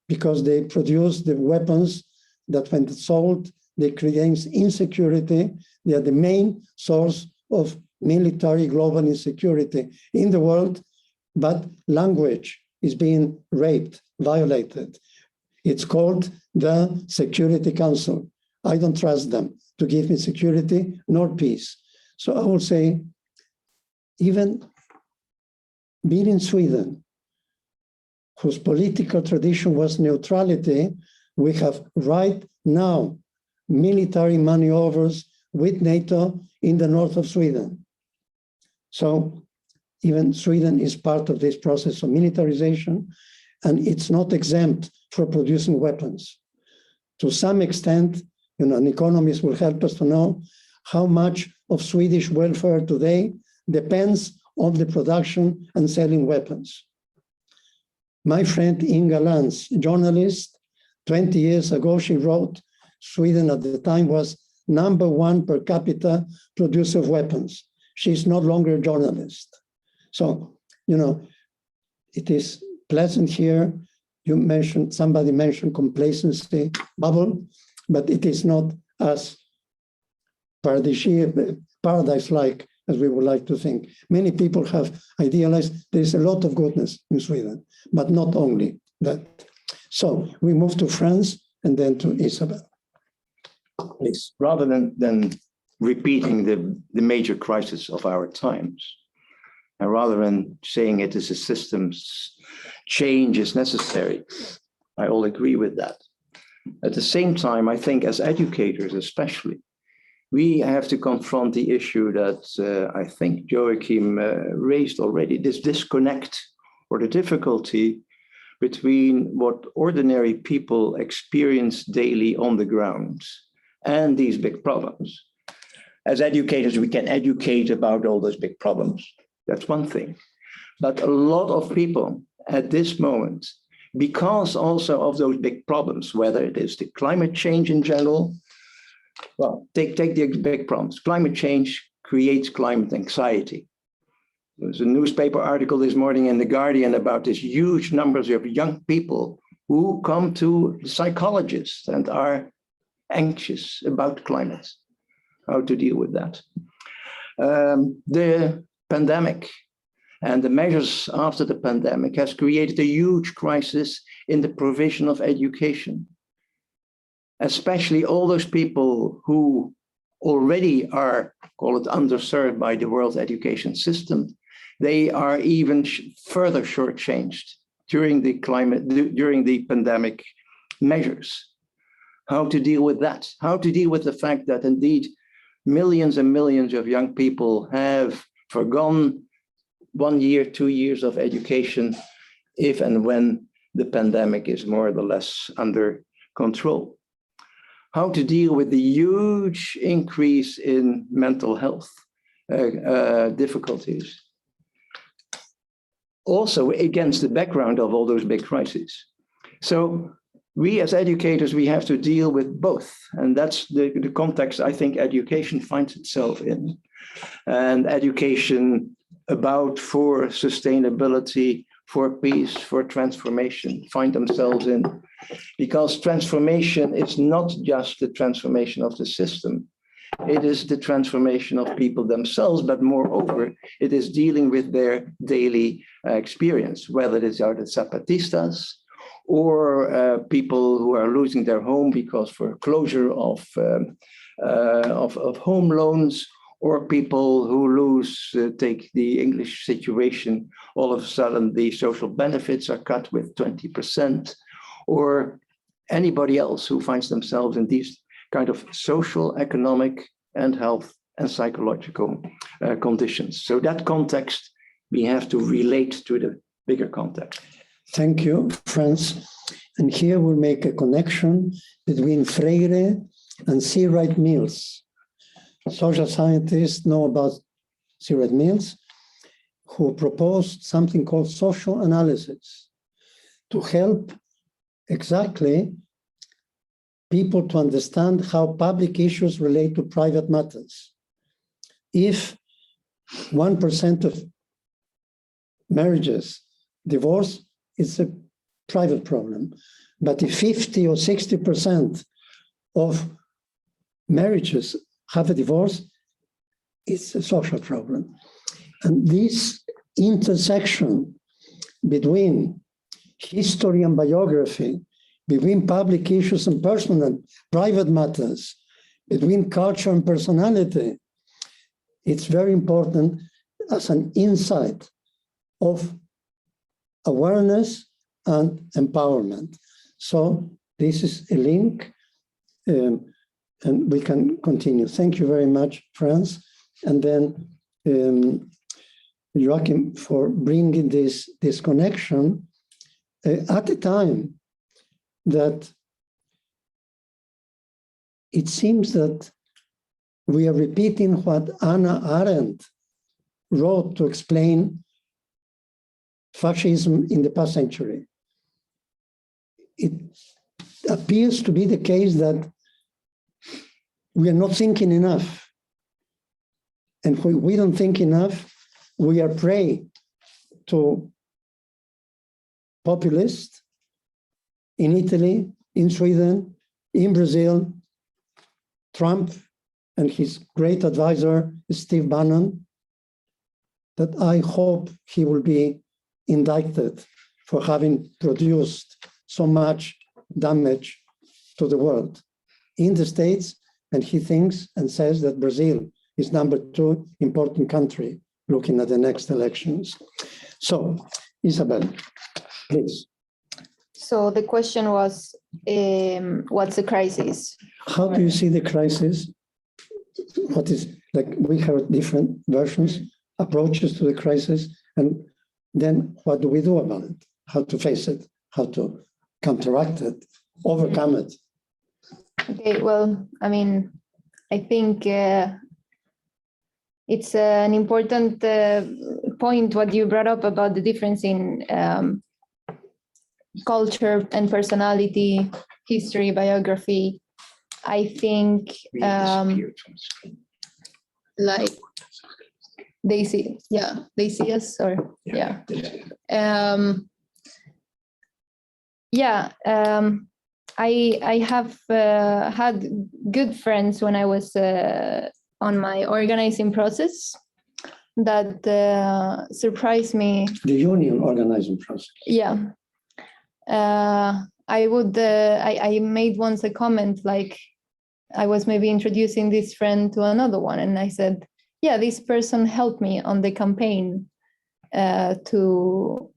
B: because they produce the weapons that, when sold, they create insecurity. They are the main source of military global insecurity in the world, but language is being raped, violated. It's called the Security Council. I don't trust them to give me security nor peace. So I will say, even being in Sweden, whose political tradition was neutrality, we have right now military maneuvers with NATO in the north of Sweden. So even Sweden is part of this process of militarization, and it's not exempt from producing weapons. To some extent, an economist will help us to know how much of Swedish welfare today depends on the production and selling weapons. My friend Inga Lantz, journalist, 20 years ago, she wrote, Sweden at the time was #1 per capita producer of weapons. She's no longer a journalist. So, it is pleasant here. Somebody mentioned complacency bubble, but it is not as paradise-like as we would like to think. Many people have idealized there is a lot of goodness in Sweden, but not only that. So we move to Franz and then to Isabel.
C: Please. Rather than repeating the major crisis of our times, and rather than saying it is a systems change is necessary, I all agree with that. At the same time, I think as educators especially, we have to confront the issue that I think Joachim raised already, this disconnect or the difficulty between what ordinary people experience daily on the ground and these big problems. As educators, we can educate about all those big problems. That's one thing. But a lot of people at this moment, because also of those big problems, whether it is the climate change in general, well, take the big problems. Climate change creates climate anxiety. There's a newspaper article this morning in The Guardian about this huge numbers of young people who come to psychologists and are anxious about climate, how to deal with that. The pandemic and the measures after the pandemic has created a huge crisis in the provision of education, especially all those people who already are, call it, underserved by the world education system. They are even further shortchanged during the pandemic measures. How to deal with that? How to deal with the fact that indeed millions and millions of young people have forgone 1 year, 2 years of education if and when the pandemic is more or less under control. How to deal with the huge increase in mental health difficulties. Also against the background of all those big crises. So we as educators, we have to deal with both. And that's the context I think education finds itself in. And education for sustainability, for peace, for transformation, find themselves in. Because transformation is not just the transformation of the system. It is the transformation of people themselves, but moreover, it is dealing with their daily experience, whether it are the Zapatistas or people who are losing their home because for closure of home loans, or people who lose, take the English situation, all of a sudden the social benefits are cut with 20%, or anybody else who finds themselves in these kind of social, economic, and health and psychological conditions. So that context, we have to relate to the bigger context.
B: Thank you, Franz. And here we'll make a connection between Freire and C. Wright Mills. Social scientists know about C. Wright Mills, who proposed something called social analysis to help exactly people to understand how public issues relate to private matters. If 1% of marriages divorce, it's a private problem. But if 50 or 60% of marriages have a divorce, it's a social problem. And this intersection between history and biography, between public issues and personal and private matters, between culture and personality, it's very important as an insight of awareness and empowerment. So this is a link, and we can continue. Thank you very much, Franz. And then Joachim, for bringing this connection at a time that it seems that we are repeating what Hannah Arendt wrote to explain fascism in the past century. appears to be the case that we are not thinking enough. And when we don't think enough, we are prey to populists in Italy, in Sweden, in Brazil, Trump and his great advisor, Steve Bannon, that I hope he will be indicted for having produced so much damage to the world in the States. And he thinks and says that Brazil is number 2 important country looking at the next elections. So, Isabel, please.
I: So the question was, what's the crisis?
B: How do you see the crisis? What is, like, we have different versions, approaches to the crisis, and then what do we do about it? How to face it? How to counteract it? Overcome it?
I: Okay, well, I mean, I think it's an important point what you brought up about the difference in culture and personality, history, biography. I think like they see us, or I have had good friends when I was on my organizing process that surprised me.
B: The union organizing process.
I: Yeah. I made once a comment, like I was maybe introducing this friend to another one, and I said, yeah, this person helped me on the campaign to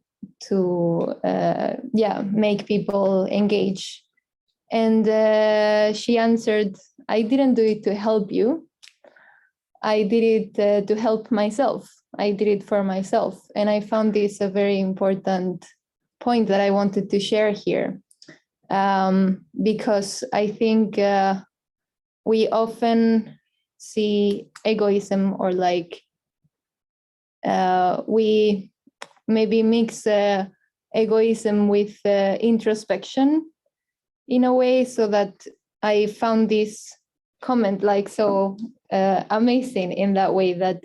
I: make people engage. And she answered, I didn't do it to help you. I did it to help myself. I did it for myself. And I found this a very important point that I wanted to share here, because I think we often see egoism, or like we maybe mix egoism with introspection in a way, so that I found this comment like so amazing in that way, that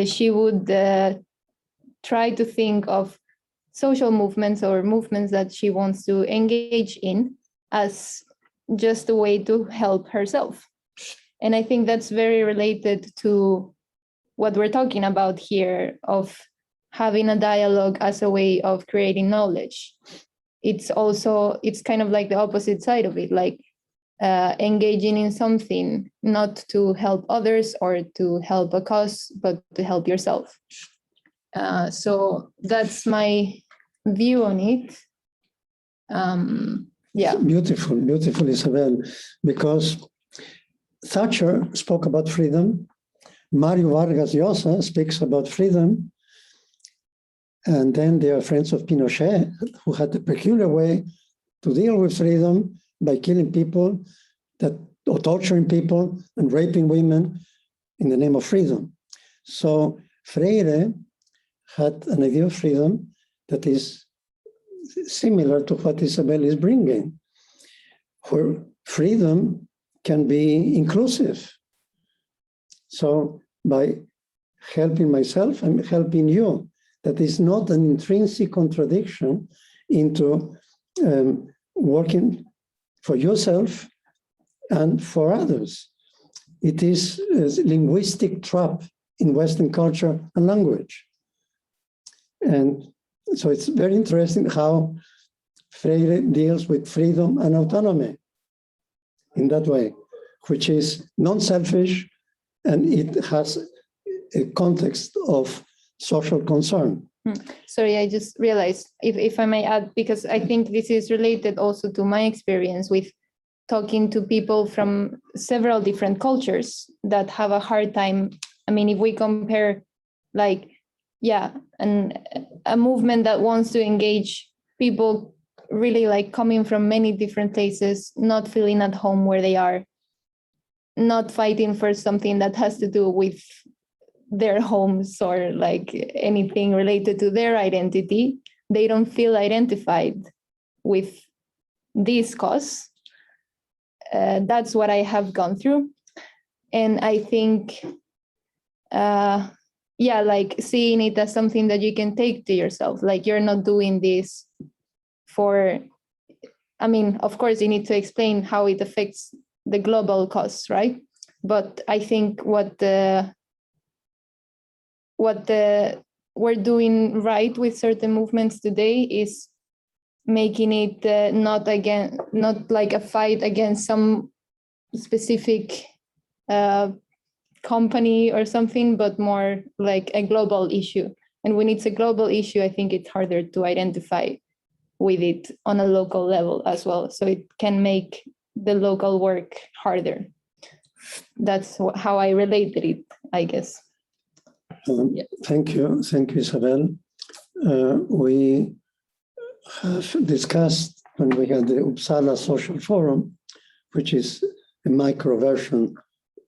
I: she would try to think of social movements or movements that she wants to engage in as just a way to help herself. And I think that's very related to what we're talking about here, of having a dialogue as a way of creating knowledge. It's kind of like the opposite side of it, like engaging in something not to help others or to help a cause, but to help yourself. So that's my view on it.
B: Beautiful, Isabel, because Thatcher spoke about freedom. Mario Vargas Llosa speaks about freedom. And then there are friends of Pinochet, who had a peculiar way to deal with freedom by killing people, or torturing people and raping women in the name of freedom. So Freire had an idea of freedom that is similar to what Isabel is bringing, where freedom can be inclusive. So by helping myself, I'm helping you. That is not an intrinsic contradiction into working for yourself and for others. It is a linguistic trap in Western culture and language. And so it's very interesting how Freire deals with freedom and autonomy in that way, which is non-selfish, and it has a context of social concern.
I: Sorry, I just realized, if I may add, because I think this is related also to my experience with talking to people from several different cultures that have a hard time. I mean, if we compare like, a movement that wants to engage people really like coming from many different places, not feeling at home where they are, not fighting for something that has to do with their homes or like anything related to their identity. They don't feel identified with these costs. That's what I have gone through. And I think, yeah, like seeing it as something that you can take to yourself, like you're not doing this for, I mean, of course, you need to explain how it affects the global costs, right? But I think what we're doing right with certain movements today is making it not like a fight against some specific company or something, but more like a global issue. And when it's a global issue, I think it's harder to identify with it on a local level as well. So it can make the local work harder. That's how I related it, I guess.
B: Thank you, Isabel. We have discussed when we had the Uppsala Social Forum, which is a micro version,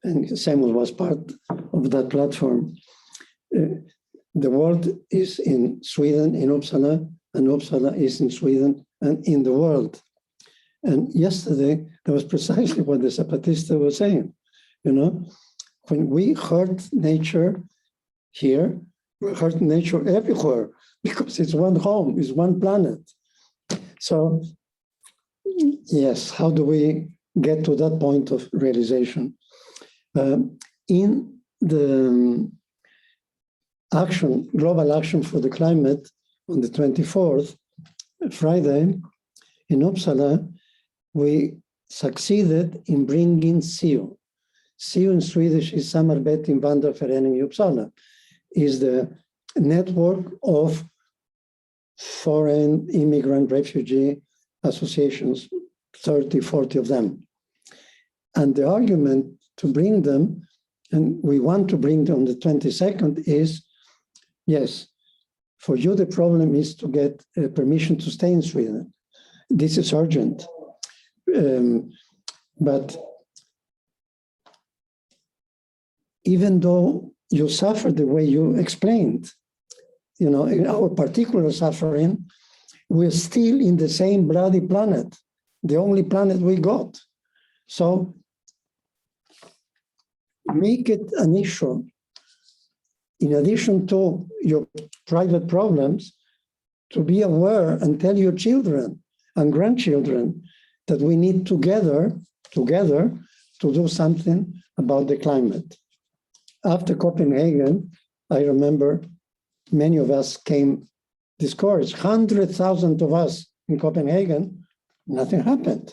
B: and Samuel was part of that platform. The world is in Sweden, in Uppsala, and Uppsala is in Sweden and in the world. And yesterday, that was precisely what the Zapatista was saying. You know, when we hurt nature here, we hurt nature everywhere because it's one home, it's one planet. So, yes, how do we get to that point of realization? In the global action for the climate on the 24th, Friday, in Uppsala, we succeeded in bringing SIO. SIO in Swedish is Samarbete Invandrarförening i Uppsala, is the network of foreign immigrant refugee associations, 30, 40 of them. And the argument to bring them, and we want to bring them on the 22nd, is, yes, for you the problem is to get permission to stay in Sweden. This is urgent. But even though you suffer the way you explained, you know, in our particular suffering, we're still in the same bloody planet, the only planet we got. So make it an issue. In addition to your private problems, to be aware and tell your children and grandchildren that we need together to do something about the climate. After Copenhagen, I remember many of us came discouraged. 100,000 of us in Copenhagen, nothing happened.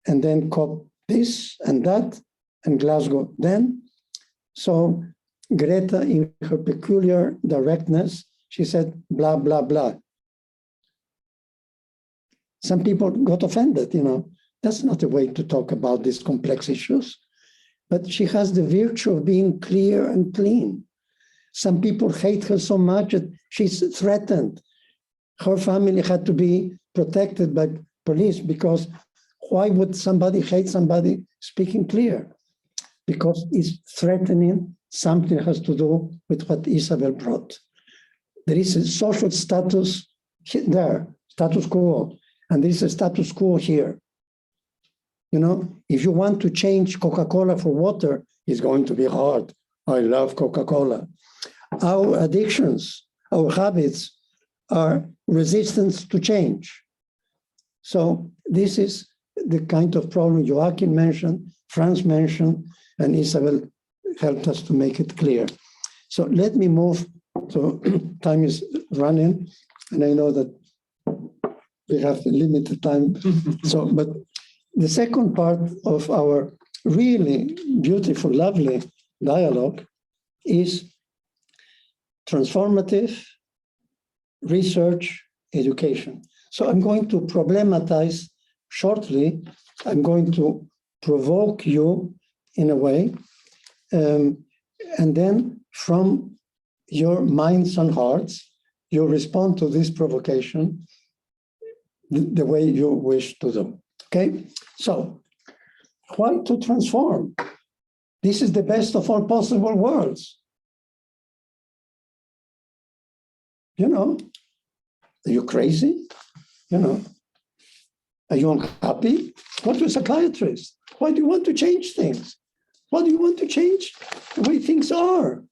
B: And then COP this and that, and Glasgow then. So Greta, in her peculiar directness, she said, blah, blah, blah. Some people got offended, you know. That's not a way to talk about these complex issues. But she has the virtue of being clear and clean. Some people hate her so much that she's threatened. Her family had to be protected by police because why would somebody hate somebody speaking clear? Because it's threatening something that has to do with what Isabel brought. There is a social status there, status quo, and there is a status quo here. You know, if you want to change Coca-Cola for water, it's going to be hard. I love Coca-Cola. Our addictions, our habits are resistant to change. So this is the kind of problem Joachim mentioned, Franz mentioned, and Isabel helped us to make it clear. So let me move to, time is running, and I know that we have limited time. But the second part of our really beautiful, lovely dialogue is transformative research education. So I'm going to problematize shortly. I'm going to provoke you in a way, and then from your minds and hearts, you respond to this provocation the way you wish to do. Okay, so why to transform? This is the best of all possible worlds. You know, are you crazy? You know, Are you unhappy? Go to a psychiatrist. Why do you want to change things? Why do you want to change the way things are?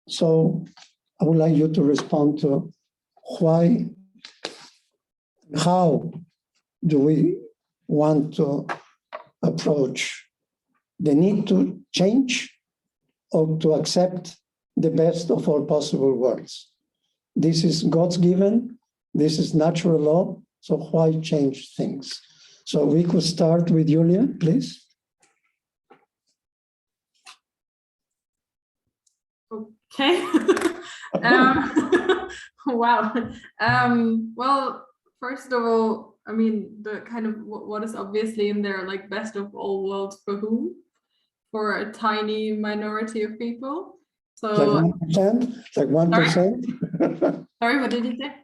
B: So I would like you to respond to why, how do we want to approach the need to change or to accept the best of all possible worlds? This is God's given, this is natural law, so why change things? So we could start with Julia, please.
G: Okay. Wow. Well, first of all, I mean, the kind of what is obviously in there, like best of all worlds for whom? For a tiny minority of people. So
B: like 1%, like 1%.
G: Sorry, what did you say?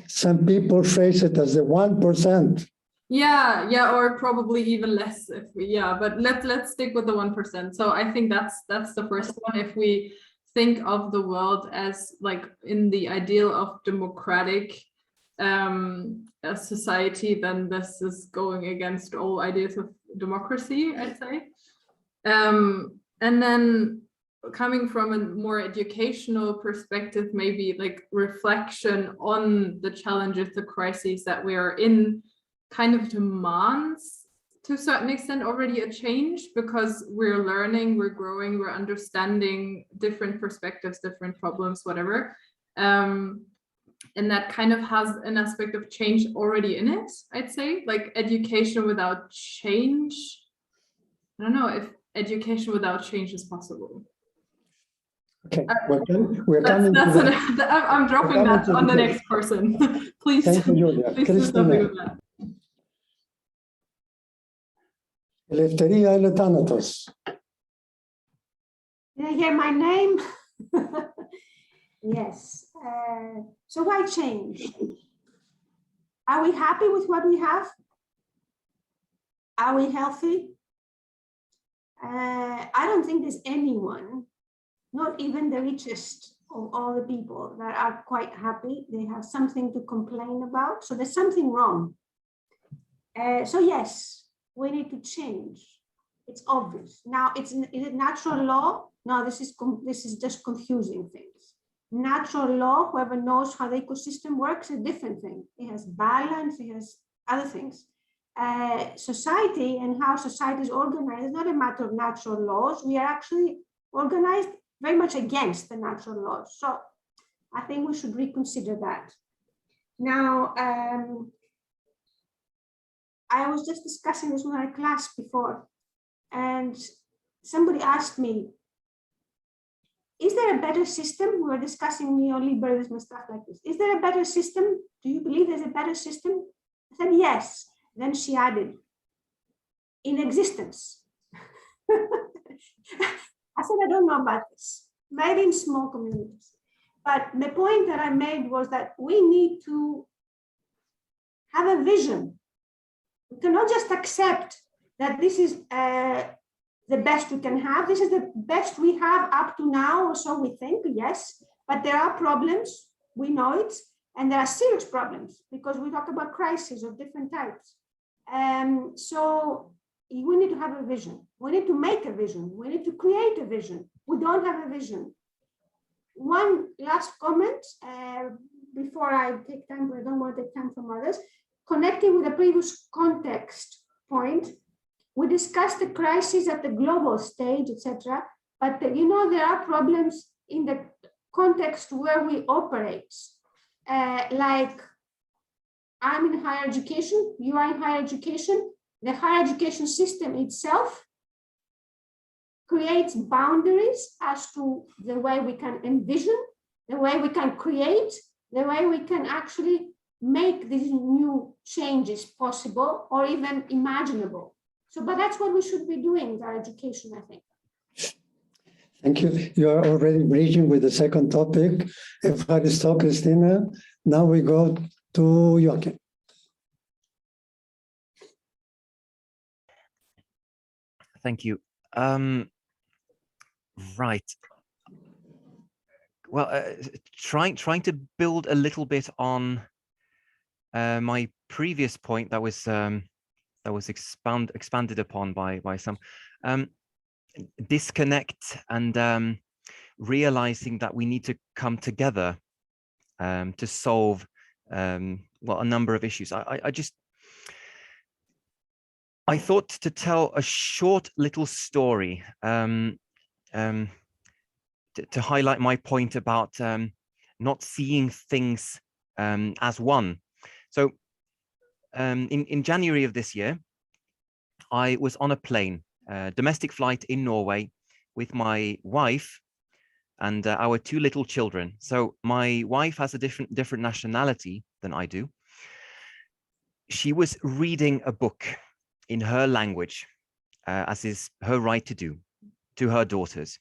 B: Some people phrase it as the 1%.
G: Yeah, or probably even less if we, yeah, but let's stick with the 1%. So I think that's the first one. If we think of the world as like in the ideal of democratic society, then this is going against all ideas of democracy, I'd say. And then coming from a more educational perspective, maybe like reflection on the challenges, the crises that we are in, kind of demands to a certain extent already a change, because we're learning, we're growing, we're understanding different perspectives, different problems, whatever. And that kind of has an aspect of change already in it, I'd say. Like education without change, I don't know if education without change is possible.
B: Okay, we're coming to that.
G: I'm dropping that on the next person. Please,
B: thank you, Julia.
G: please do something with that.
B: Eleftheria ile thanatos.
E: Did I hear my name? Yes. So why change? Are we happy with what we have? Are we healthy? I don't think there's anyone, not even the richest of all the people, that are quite happy. They have something to complain about. So there's something wrong. So yes, we need to change. It's obvious. Now, is it natural law? No, this is just confusing things. Natural law, whoever knows how the ecosystem works, is a different thing. It has balance, it has other things. Society and how society is organized is not a matter of natural laws. We are actually organized very much against the natural laws. So I think we should reconsider that. Now, I was just discussing this with my class before, and somebody asked me, is there a better system? We were discussing neoliberalism and stuff like this. Is there a better system? Do you believe there's a better system? I said, yes. Then she added, in existence. I said, I don't know about this. Maybe in small communities. But the point that I made was that we need to have a vision. We cannot just accept that this is the best we can have. This is the best we have up to now, or so we think, yes. But there are problems, we know it, and there are serious problems because we talk about crises of different types. So we need to have a vision. We need to make a vision. We need to create a vision. We don't have a vision. One last comment before I take time, but I don't want to take time from others. Connecting with the previous context point, we discussed the crisis at the global stage, etc. But there are problems in the context where we operate. Like I'm in higher education, you are in higher education. The higher education system itself creates boundaries as to the way we can envision, the way we can create, the way we can actually make these new changes possible or even imaginable. So, but that's what we should be doing with our education, I think.
B: Thank you. You are already bridging with the second topic. Evharisto, Christina. Now we go to Joachim.
D: Thank you. Right. Well, trying to build a little bit on my previous point that was expanded upon by some, disconnect and realizing that we need to come together to solve well, a number of issues. I thought to tell a short little story to highlight my point about not seeing things as one. So in January of this year, I was on a plane, domestic flight in Norway with my wife and our 2 little children. So my wife has a different nationality than I do. She was reading a book in her language, as is her right to do, to her daughters.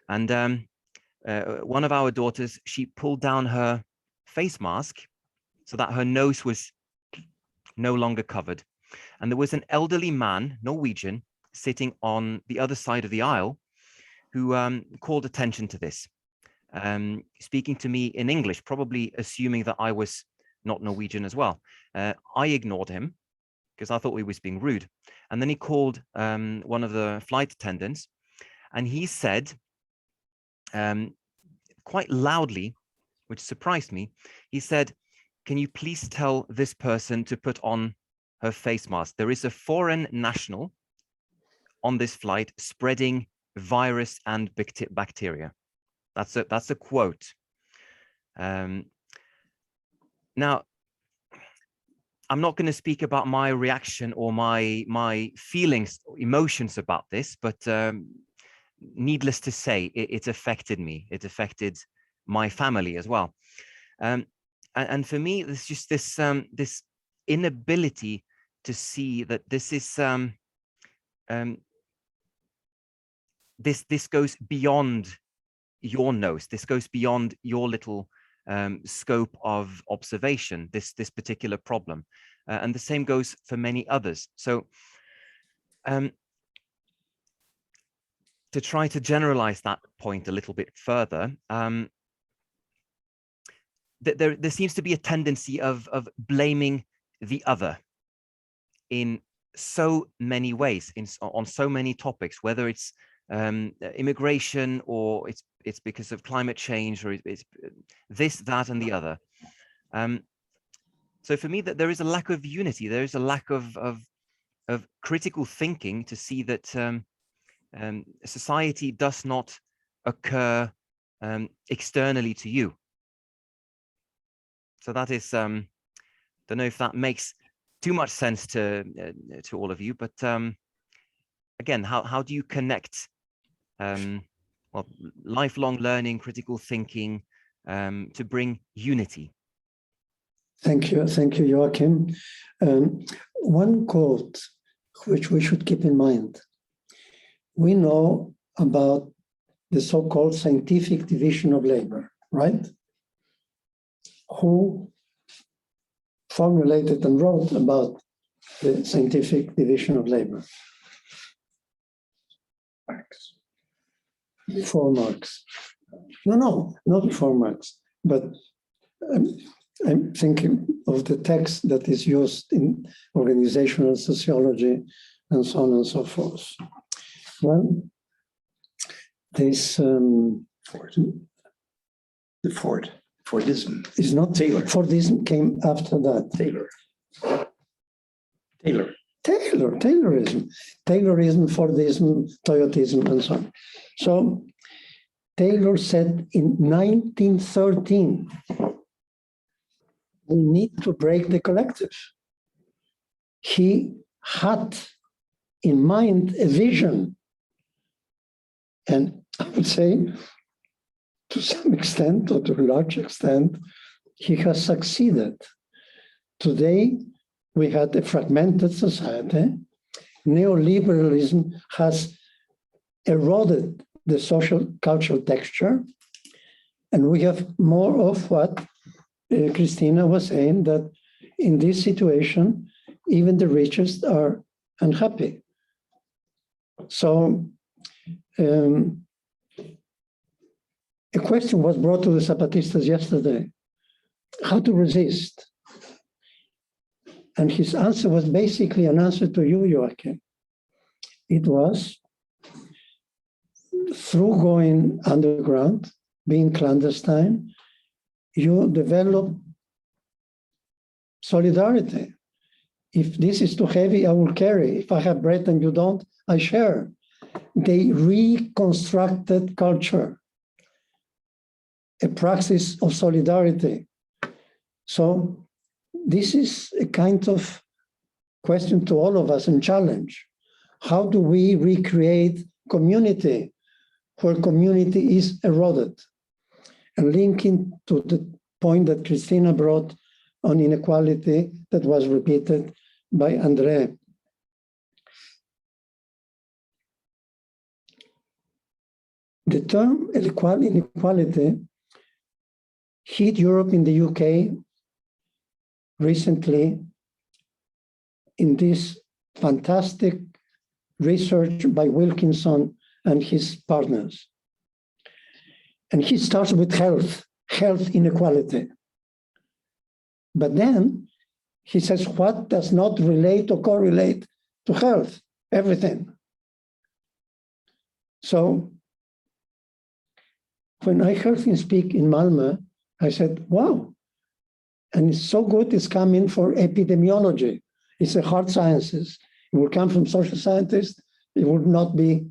D: And one of our daughters, she pulled down her face mask so that her nose was no longer covered. And there was an elderly man, Norwegian, sitting on the other side of the aisle who called attention to this, speaking to me in English, probably assuming that I was not Norwegian as well. I ignored him because I thought he was being rude. And then he called one of the flight attendants, and he said, quite loudly, which surprised me, he said, "Can you please tell this person to put on her face mask? There is a foreign national on this flight spreading virus and bacteria." That's a quote. Now, I'm not going to speak about my reaction or my feelings, emotions about this, but needless to say, it affected me. It affected my family as well. And for me, there's just this inability to see that this is this goes beyond your nose. This goes beyond your little scope of observation, this particular problem. And the same goes for many others. So to try to generalize that point a little bit further, there seems to be a tendency of blaming the other in so many ways, on so many topics, whether it's immigration, or it's because of climate change, or it's this, that, and the other. So for me, that there is a lack of unity. There is a lack of critical thinking to see that society does not occur externally to you. So that is, don't know if that makes too much sense to all of you, but again, how do you connect well, lifelong learning, critical thinking, to bring unity?
B: Thank you, Joachim. One quote which we should keep in mind. We know about the so-called scientific division of labor, right? Who formulated and wrote about the scientific division of labor? Marx. Before Marx. No, not before Marx, but I'm thinking of the text that is used in organizational sociology and so on and so forth. Well, this the Fordism is not Taylor. Fordism came after that. Taylorism, Fordism, Toyotism, and so on. So Taylor said in 1913, we need to break the collective. He had in mind a vision, and I would say to some extent, or to a large extent, he has succeeded. Today, we had a fragmented society. Neoliberalism has eroded the social cultural texture, and we have more of what Christina was saying, that in this situation, even the richest are unhappy. So a question was brought to the Zapatistas yesterday: how to resist? And his answer was basically an answer to you, Joachim. It was, through going underground, being clandestine, you develop solidarity. If this is too heavy, I will carry. If I have bread and you don't, I share. They reconstructed culture, a praxis of solidarity. So this is a kind of question to all of us and challenge. How do we recreate community where community is eroded? And linking to the point that Christina brought on inequality that was repeated by André. The term inequality hit Europe in the UK recently in this fantastic research by Wilkinson and his partners. And he starts with health inequality. But then he says, what does not relate or correlate to health? Everything. So when I heard him speak in Malmö, I said, wow. And it's so good, it's coming for epidemiology. It's a hard sciences. It will come from social scientists. It would not be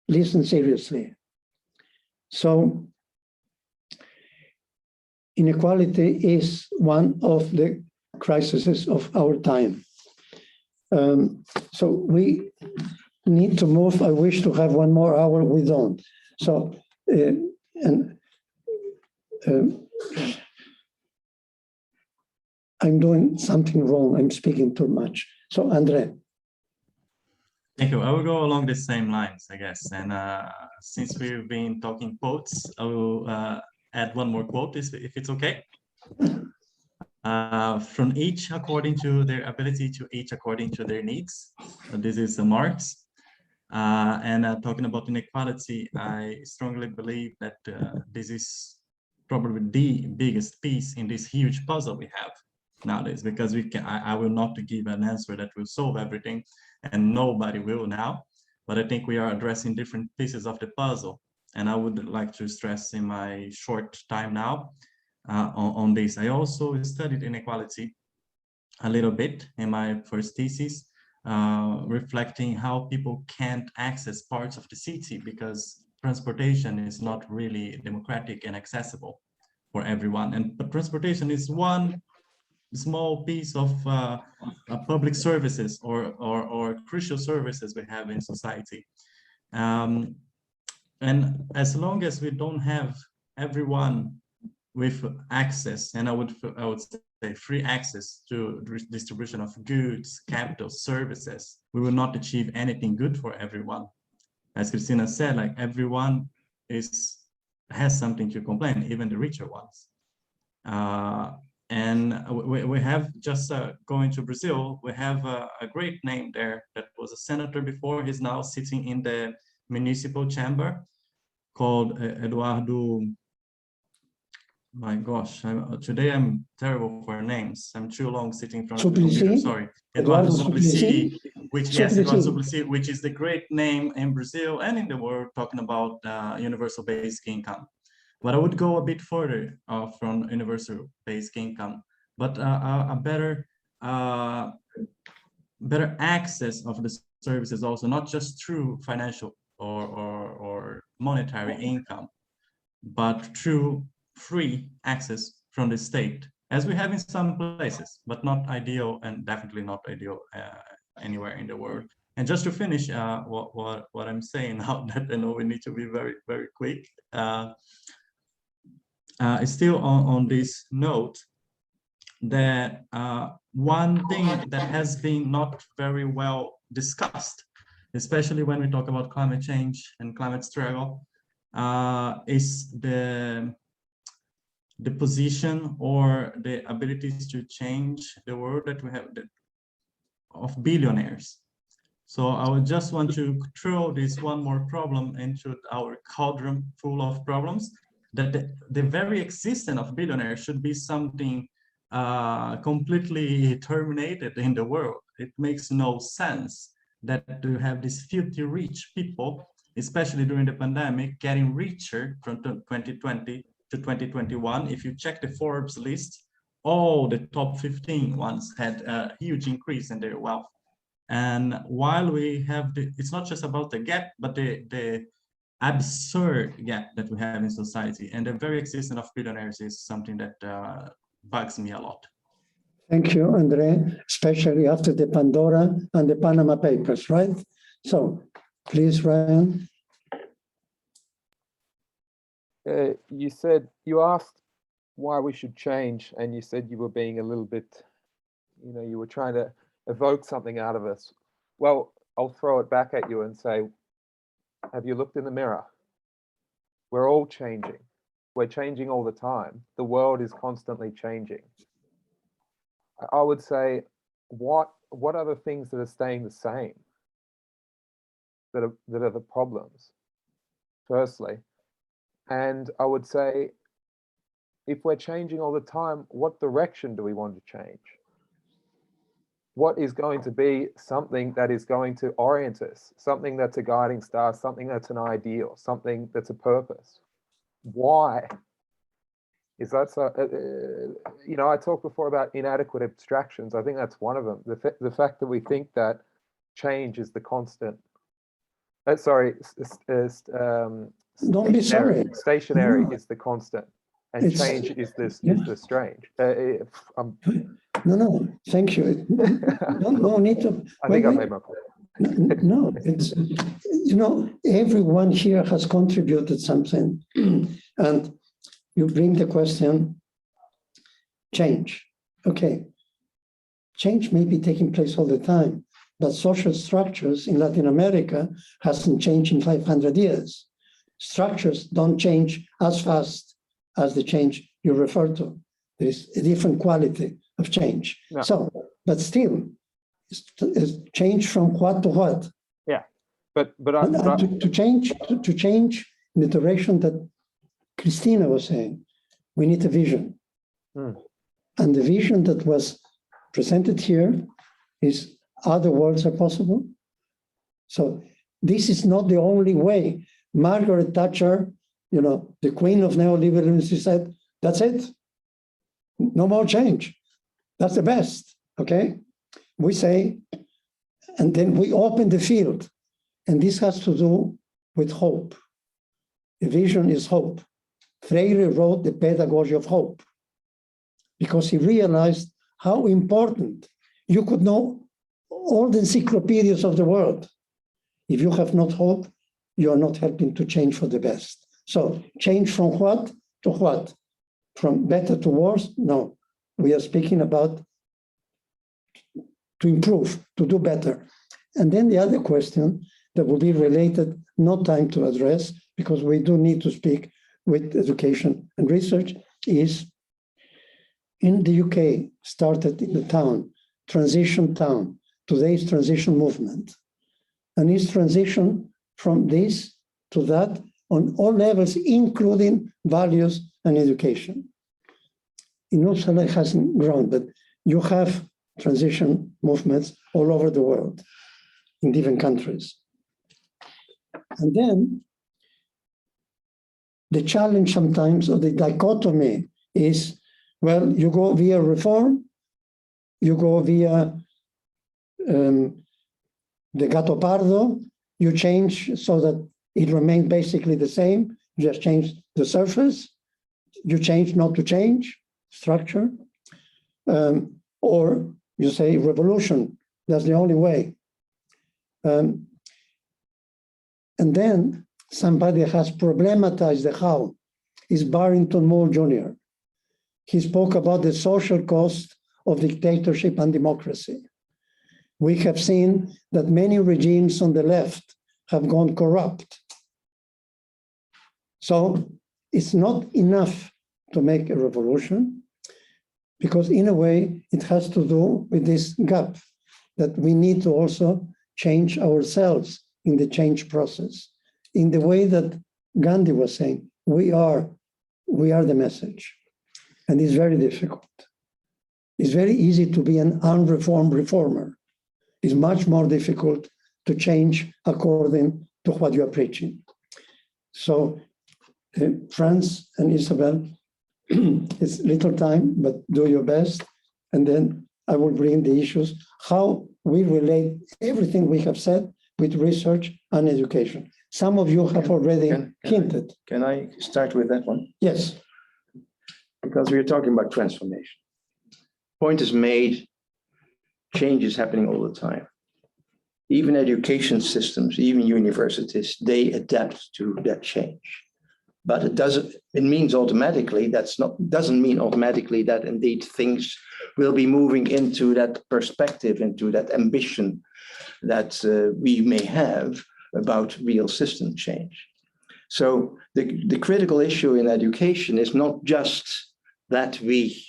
B: listened seriously. So inequality is one of the crises of our time. So we need to move. I wish to have 1 more hour, we don't. So, I'm doing something wrong. I'm speaking too much. So, André.
F: Thank you. I will go along the same lines, I guess. And since we've been talking quotes, I will add 1 more quote, if it's okay. From each according to their ability, to each according to their needs. This is Marx. And talking about inequality, I strongly believe that this is probably the biggest piece in this huge puzzle we have nowadays, because we can. I will not give an answer that will solve everything, and nobody will now. But I think we are addressing different pieces of the puzzle, and I would like to stress in my short time now on this. I also studied inequality a little bit in my first thesis, reflecting how people can't access parts of the city because transportation is not really democratic and accessible for everyone. But transportation is one small piece of public services or crucial services we have in society. And as long as we don't have everyone with access, and I would say free access to distribution of goods, capital, services, we will not achieve anything good for everyone. As Christina said, like everyone has something to complain, even the richer ones. And we have just going to Brazil, we have a great name there that was a senator before. He's now sitting in the municipal chamber, called Eduardo. My gosh, today I'm terrible for names. I'm too long sitting in front of the computer, sorry. Eduardo Suplicy, which is the great name in Brazil and in the world, talking about universal basic income. But I would go a bit further from universal basic income, but a better access of the services also, not just through financial or monetary income, but through free access from the state, as we have in some places, but not ideal, and definitely not ideal anywhere in the world. And just to finish what I'm saying now, that I know we need to be very, very quick. Still on this note, that one thing that has been not very well discussed, especially when we talk about climate change and climate struggle, is the position or the abilities to change the world that we have of billionaires. So I would just want to throw this 1 more problem into our cauldron full of problems, that the very existence of billionaires should be something completely terminated in the world. It makes no sense that to have these filthy rich people, especially during the pandemic, getting richer from 2020 to 2021. If you check the Forbes list, all the top 15 ones had a huge increase in their wealth. And while we have it's not just about the gap, but the absurd gap that we have in society, and the very existence of billionaires is something that bugs me a lot.
B: Thank you, Andre, especially after the Pandora and the Panama Papers, right? So, please, Ryan.
H: You asked why we should change, and you said you were being a little bit, you were trying to evoke something out of us. Well, I'll throw it back at you and say, have you looked in the mirror? We're all changing. We're changing all the time. The world is constantly changing. I would say, what are the things that are staying the same? That are the problems, firstly. And I would say, if we're changing all the time, what direction do we want to change? What is going to be something that is going to orient us, something that's a guiding star, something that's an ideal, something that's a purpose? Why? Is that so? I talked before about inadequate abstractions. I think that's one of them. The fact that we think that change is the constant.
B: Don't be sorry.
H: Stationary is the constant, and change is the strange.
B: No, thank you. No need to.
H: I think I made my point.
B: No, it's, everyone here has contributed something. And you bring the question, change. Okay, change may be taking place all the time, but social structures in Latin America hasn't changed in 500 years. Structures don't change as fast as the change you refer to. There's a different quality of change.
H: Yeah.
B: So, but still, it's change from what to what?
H: Yeah, but
B: to change in the direction that Christina was saying, we need a vision. And the vision that was presented here is other worlds are possible. So this is not the only way. Margaret Thatcher, the queen of neoliberalism, she said, that's it. No more change. That's the best, okay? We say, and then we open the field. And this has to do with hope. The vision is hope. Freire wrote the Pedagogy of Hope because he realized how important you could know all the encyclopedias of the world. If you have not hope, you are not helping to change for the best. So change from what to what? From better to worse? No, we are speaking about to improve, to do better. And then the other question that will be related, no time to address, because we do need to speak with education and research, is in the UK, started in the town, transition town, today's transition movement. And it's transition from this to that on all levels, including values and education. In Uppsala, it hasn't grown, but you have transition movements all over the world, in different countries. And then the challenge sometimes, or the dichotomy is, well, you go via reform, you go via the Gato Pardo, you change so that it remains basically the same, you just change the surface, you change not to change, structure, or you say revolution, that's the only way. And then somebody has problematized the how, is Barrington Moore Jr. He spoke about the social cost of dictatorship and democracy. We have seen that many regimes on the left have gone corrupt. So it's not enough to make a revolution, because in a way it has to do with this gap that we need to also change ourselves in the change process. In the way that Gandhi was saying, we are the message. And it's very difficult. It's very easy to be an unreformed reformer. It's much more difficult to change according to what you are preaching. So, Franz and Isabel, it's little time, but do your best. And then I will bring the issues, how we relate everything we have said with research and education. Some of you have already hinted.
C: Can I start with that one?
B: Yes.
C: Because we're talking about transformation. Point is made, change is happening all the time. Even education systems, even universities, they adapt to that change. But it means automatically, doesn't mean automatically that indeed things will be moving into that perspective, into that ambition that we may have about real system change. So the critical issue in education is not just that we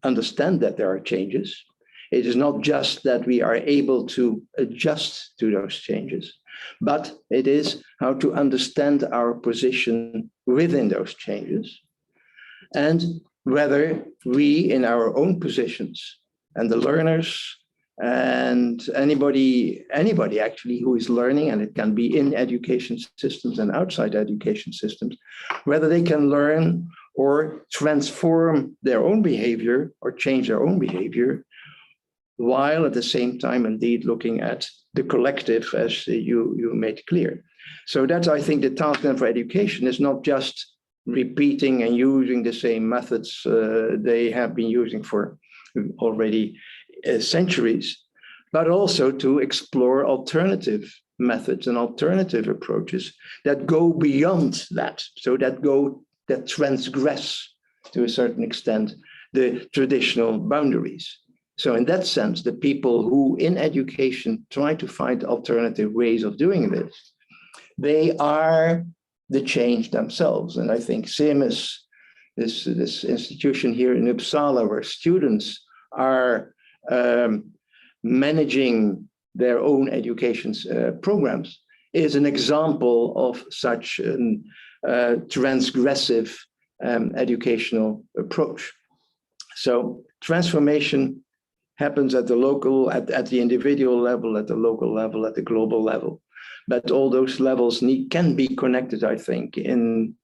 C: understand that there are changes. It is not just that we are able to adjust to those changes, but it is how to understand our position within those changes and whether we in our own positions and the learners and anybody actually who is learning, and it can be in education systems and outside education systems, whether they can learn or transform their own behavior or change their own behavior, while at the same time indeed looking at the collective, as you made clear. So that's, I think, the task then for education is not just repeating and using the same methods they have been using for already centuries, but also to explore alternative methods and alternative approaches that go beyond that, so that transgress to a certain extent the traditional boundaries. So in that sense, the people who in education try to find alternative ways of doing this, they are the change themselves. And I think CMS, this institution here in Uppsala, where students are managing their own education programs, is an example of such a transgressive educational approach. So transformation happens at the local, at the individual level, at the local level, at the global level. But all those levels can be connected, I think, in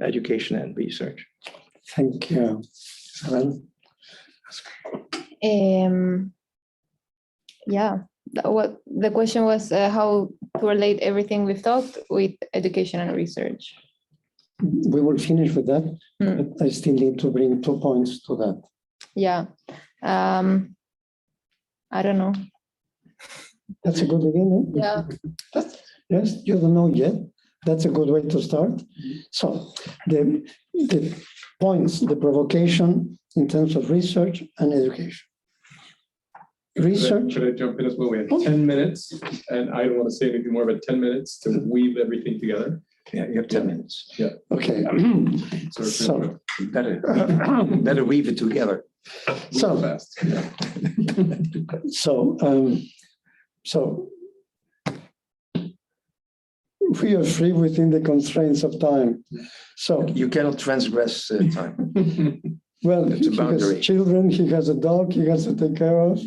C: education and research.
B: Thank you.
I: Yeah, what the question was how to relate everything we've talked with education and research.
B: We will finish with that. But I still need to bring 2 points to that.
I: Yeah. I don't know.
B: That's a good beginning.
I: Yeah.
B: Yes, you don't know yet. That's a good way to start. So the points, the provocation in terms of research and education. Research.
A: Should I jump in as well? We have 10 minutes, and I don't want to say anything more, but 10 minutes to weave everything together.
C: Yeah, you have 10 minutes.
A: Yeah.
B: Okay. So
C: better weave it together.
B: So
A: fast. Yeah.
B: So we are free within the constraints of time. So
C: you cannot transgress time.
B: Well,
C: it's a boundary.
B: He has children, he has a dog, he has to take care of.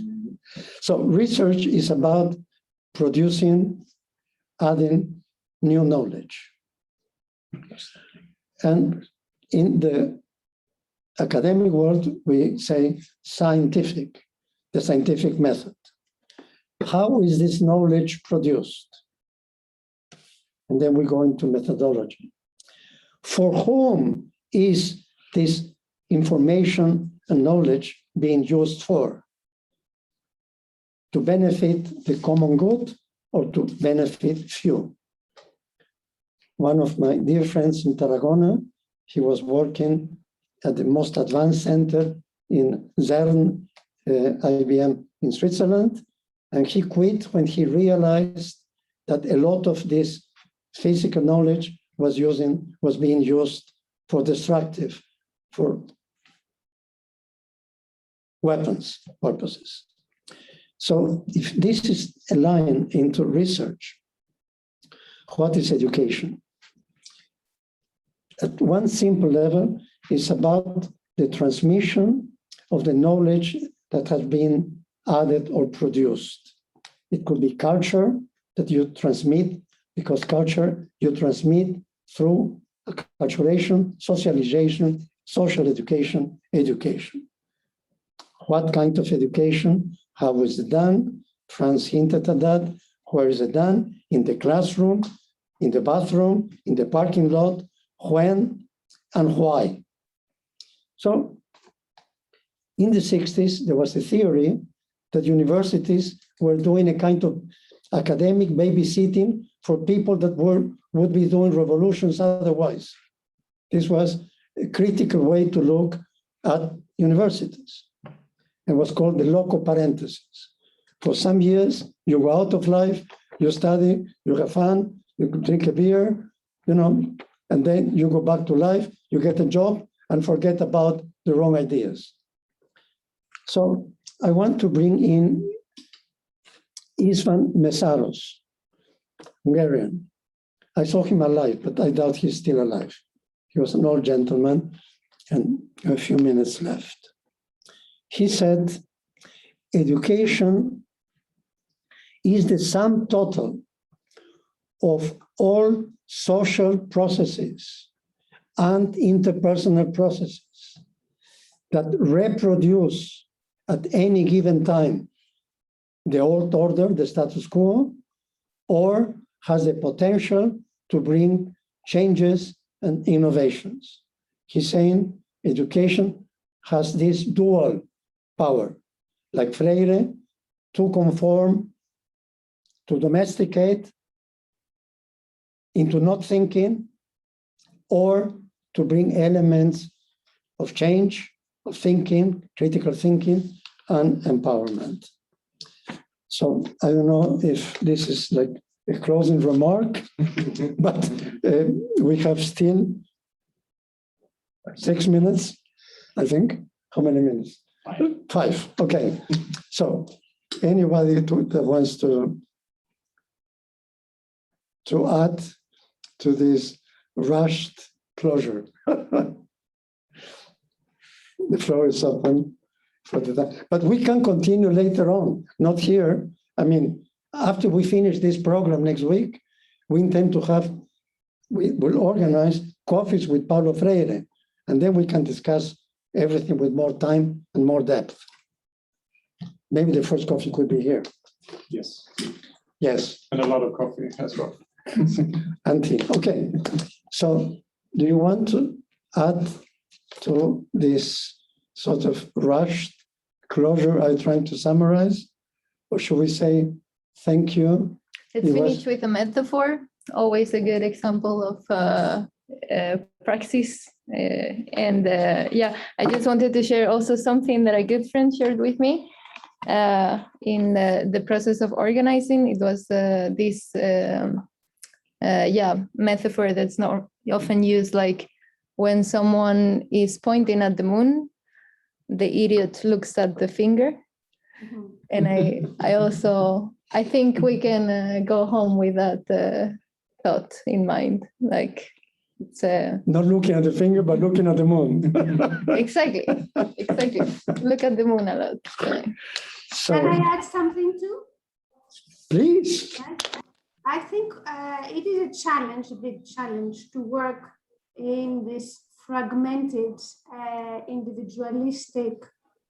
B: So research is about producing, adding new knowledge. And in the academic world, we say scientific, the scientific method. How is this knowledge produced? And then we go into methodology. For whom is this information and knowledge being used for? To benefit the common good or to benefit few? One of my dear friends in Tarragona, he was working at the most advanced center in CERN, IBM in Switzerland, and he quit when he realized that a lot of this physical knowledge was being used for destructive, for weapons purposes. So if this is a line into research, what is education? At one simple level, it's about the transmission of the knowledge that has been added or produced. It could be culture that you transmit, because culture you transmit through acculturation, socialization, social education, education. What kind of education? How is it done? Franz hinted at that. Where is it done? In the classroom, in the bathroom, in the parking lot, when and why. So in the 60s, there was a theory that universities were doing a kind of academic babysitting for people that would be doing revolutions otherwise. This was a critical way to look at universities. It was called the loco parenthesis. For some years, you go out of life, you study, you have fun, you drink a beer, and then you go back to life, you get a job, and forget about the wrong ideas. So I want to bring in István Mészáros, Hungarian. I saw him alive, but I doubt he's still alive. He was an old gentleman, and a few minutes left. He said, education is the sum total of all social processes and interpersonal processes that reproduce at any given time the old order, the status quo, or has the potential to bring changes and innovations. He's saying education has this dual power, like Freire, to conform, to domesticate, into not thinking, or to bring elements of change, of thinking, critical thinking, and empowerment. So I don't know if this is like a closing remark, but we have still 6 minutes, I think. How many minutes? 5. Okay. So anybody that wants to add to this rushed closure? The floor is open for the, but we can continue later on, not here. I mean, after we finish this program next week, we intend to have, we will organize coffees with Paulo Freire, and then we can discuss everything with more time and more depth. Maybe the first coffee could be here.
A: Yes.
B: Yes.
A: And a lot of coffee as well.
B: And tea. Okay. So do you want to add to this sort of rushed closure I'm trying to summarize? Or should we say thank you?
I: Let's finish with a metaphor. Always a good example of praxis. Yeah, I just wanted to share also something that a good friend shared with me in the process of organizing. It was this metaphor that's not often used, like when someone is pointing at the moon, the idiot looks at the finger. Mm-hmm. And I think we can go home with that thought in mind, like it's
B: not looking at the finger, but looking at the moon.
E: Exactly.
I: Look at the moon a lot.
B: So,
E: can I add something too?
B: Please.
E: I think it is a big challenge to work in this fragmented, individualistic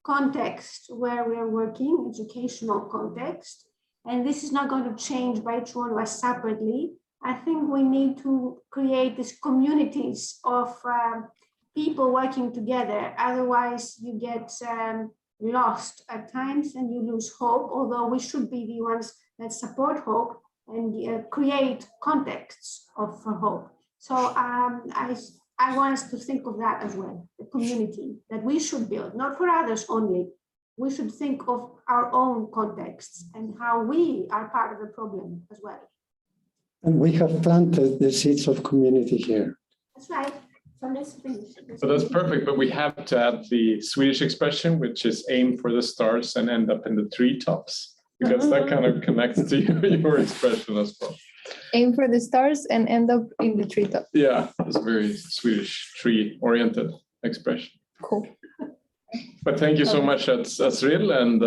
E: context where we are working, educational context. And this is not going to change by each one of us separately. I think we need to create these communities of people working together. Otherwise, you get lost at times and you lose hope, although we should be the ones that support hope and create contexts of hope. So I want us to think of that as well, the community that we should build, not for others only. We should think of our own contexts and how we are part of the problem as well.
B: And we have planted the seeds of community here.
E: That's right. So let's finish.
A: So that's perfect, but we have to add the Swedish expression, which is aim for the stars and end up in the treetops, because that kind of connects to your expression as well.
I: Aim for the stars and end up in the treetop.
A: Yeah, it's a very Swedish tree-oriented expression.
I: Cool.
A: But thank you so much, that's real, and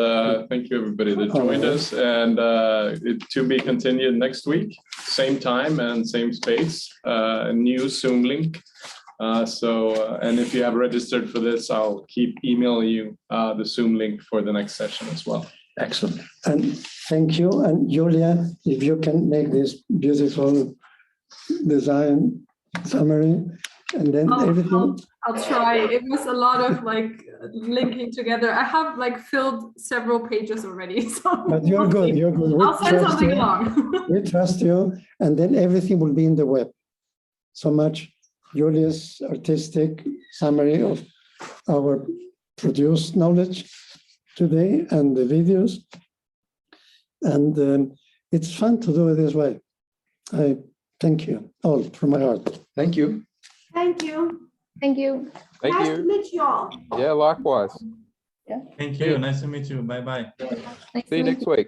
A: thank you everybody that joined us. And to be continued next week, same time and same space, new Zoom link. And if you have registered for this, I'll keep emailing you the Zoom link for the next session as well.
C: Excellent.
B: And thank you. And Julia, if you can make this beautiful design summary, and then everything.
G: I'll try. It was a lot of like linking together. I have like filled several pages already. So
B: But you're good. You're good.
G: I'll send something along.
B: We trust you, and then everything will be in the web. So much Julia's artistic summary of our produced knowledge today and the videos. And it's fun to do it this way. I thank you all from my heart.
C: Thank you.
E: Thank you.
I: Thank you.
H: Thank
E: Nice to
H: you.
E: meet you all.
H: Yeah, likewise.
F: Thank you. Nice to meet you. Bye-bye.
I: Nice
H: See you
I: to meet
H: next week.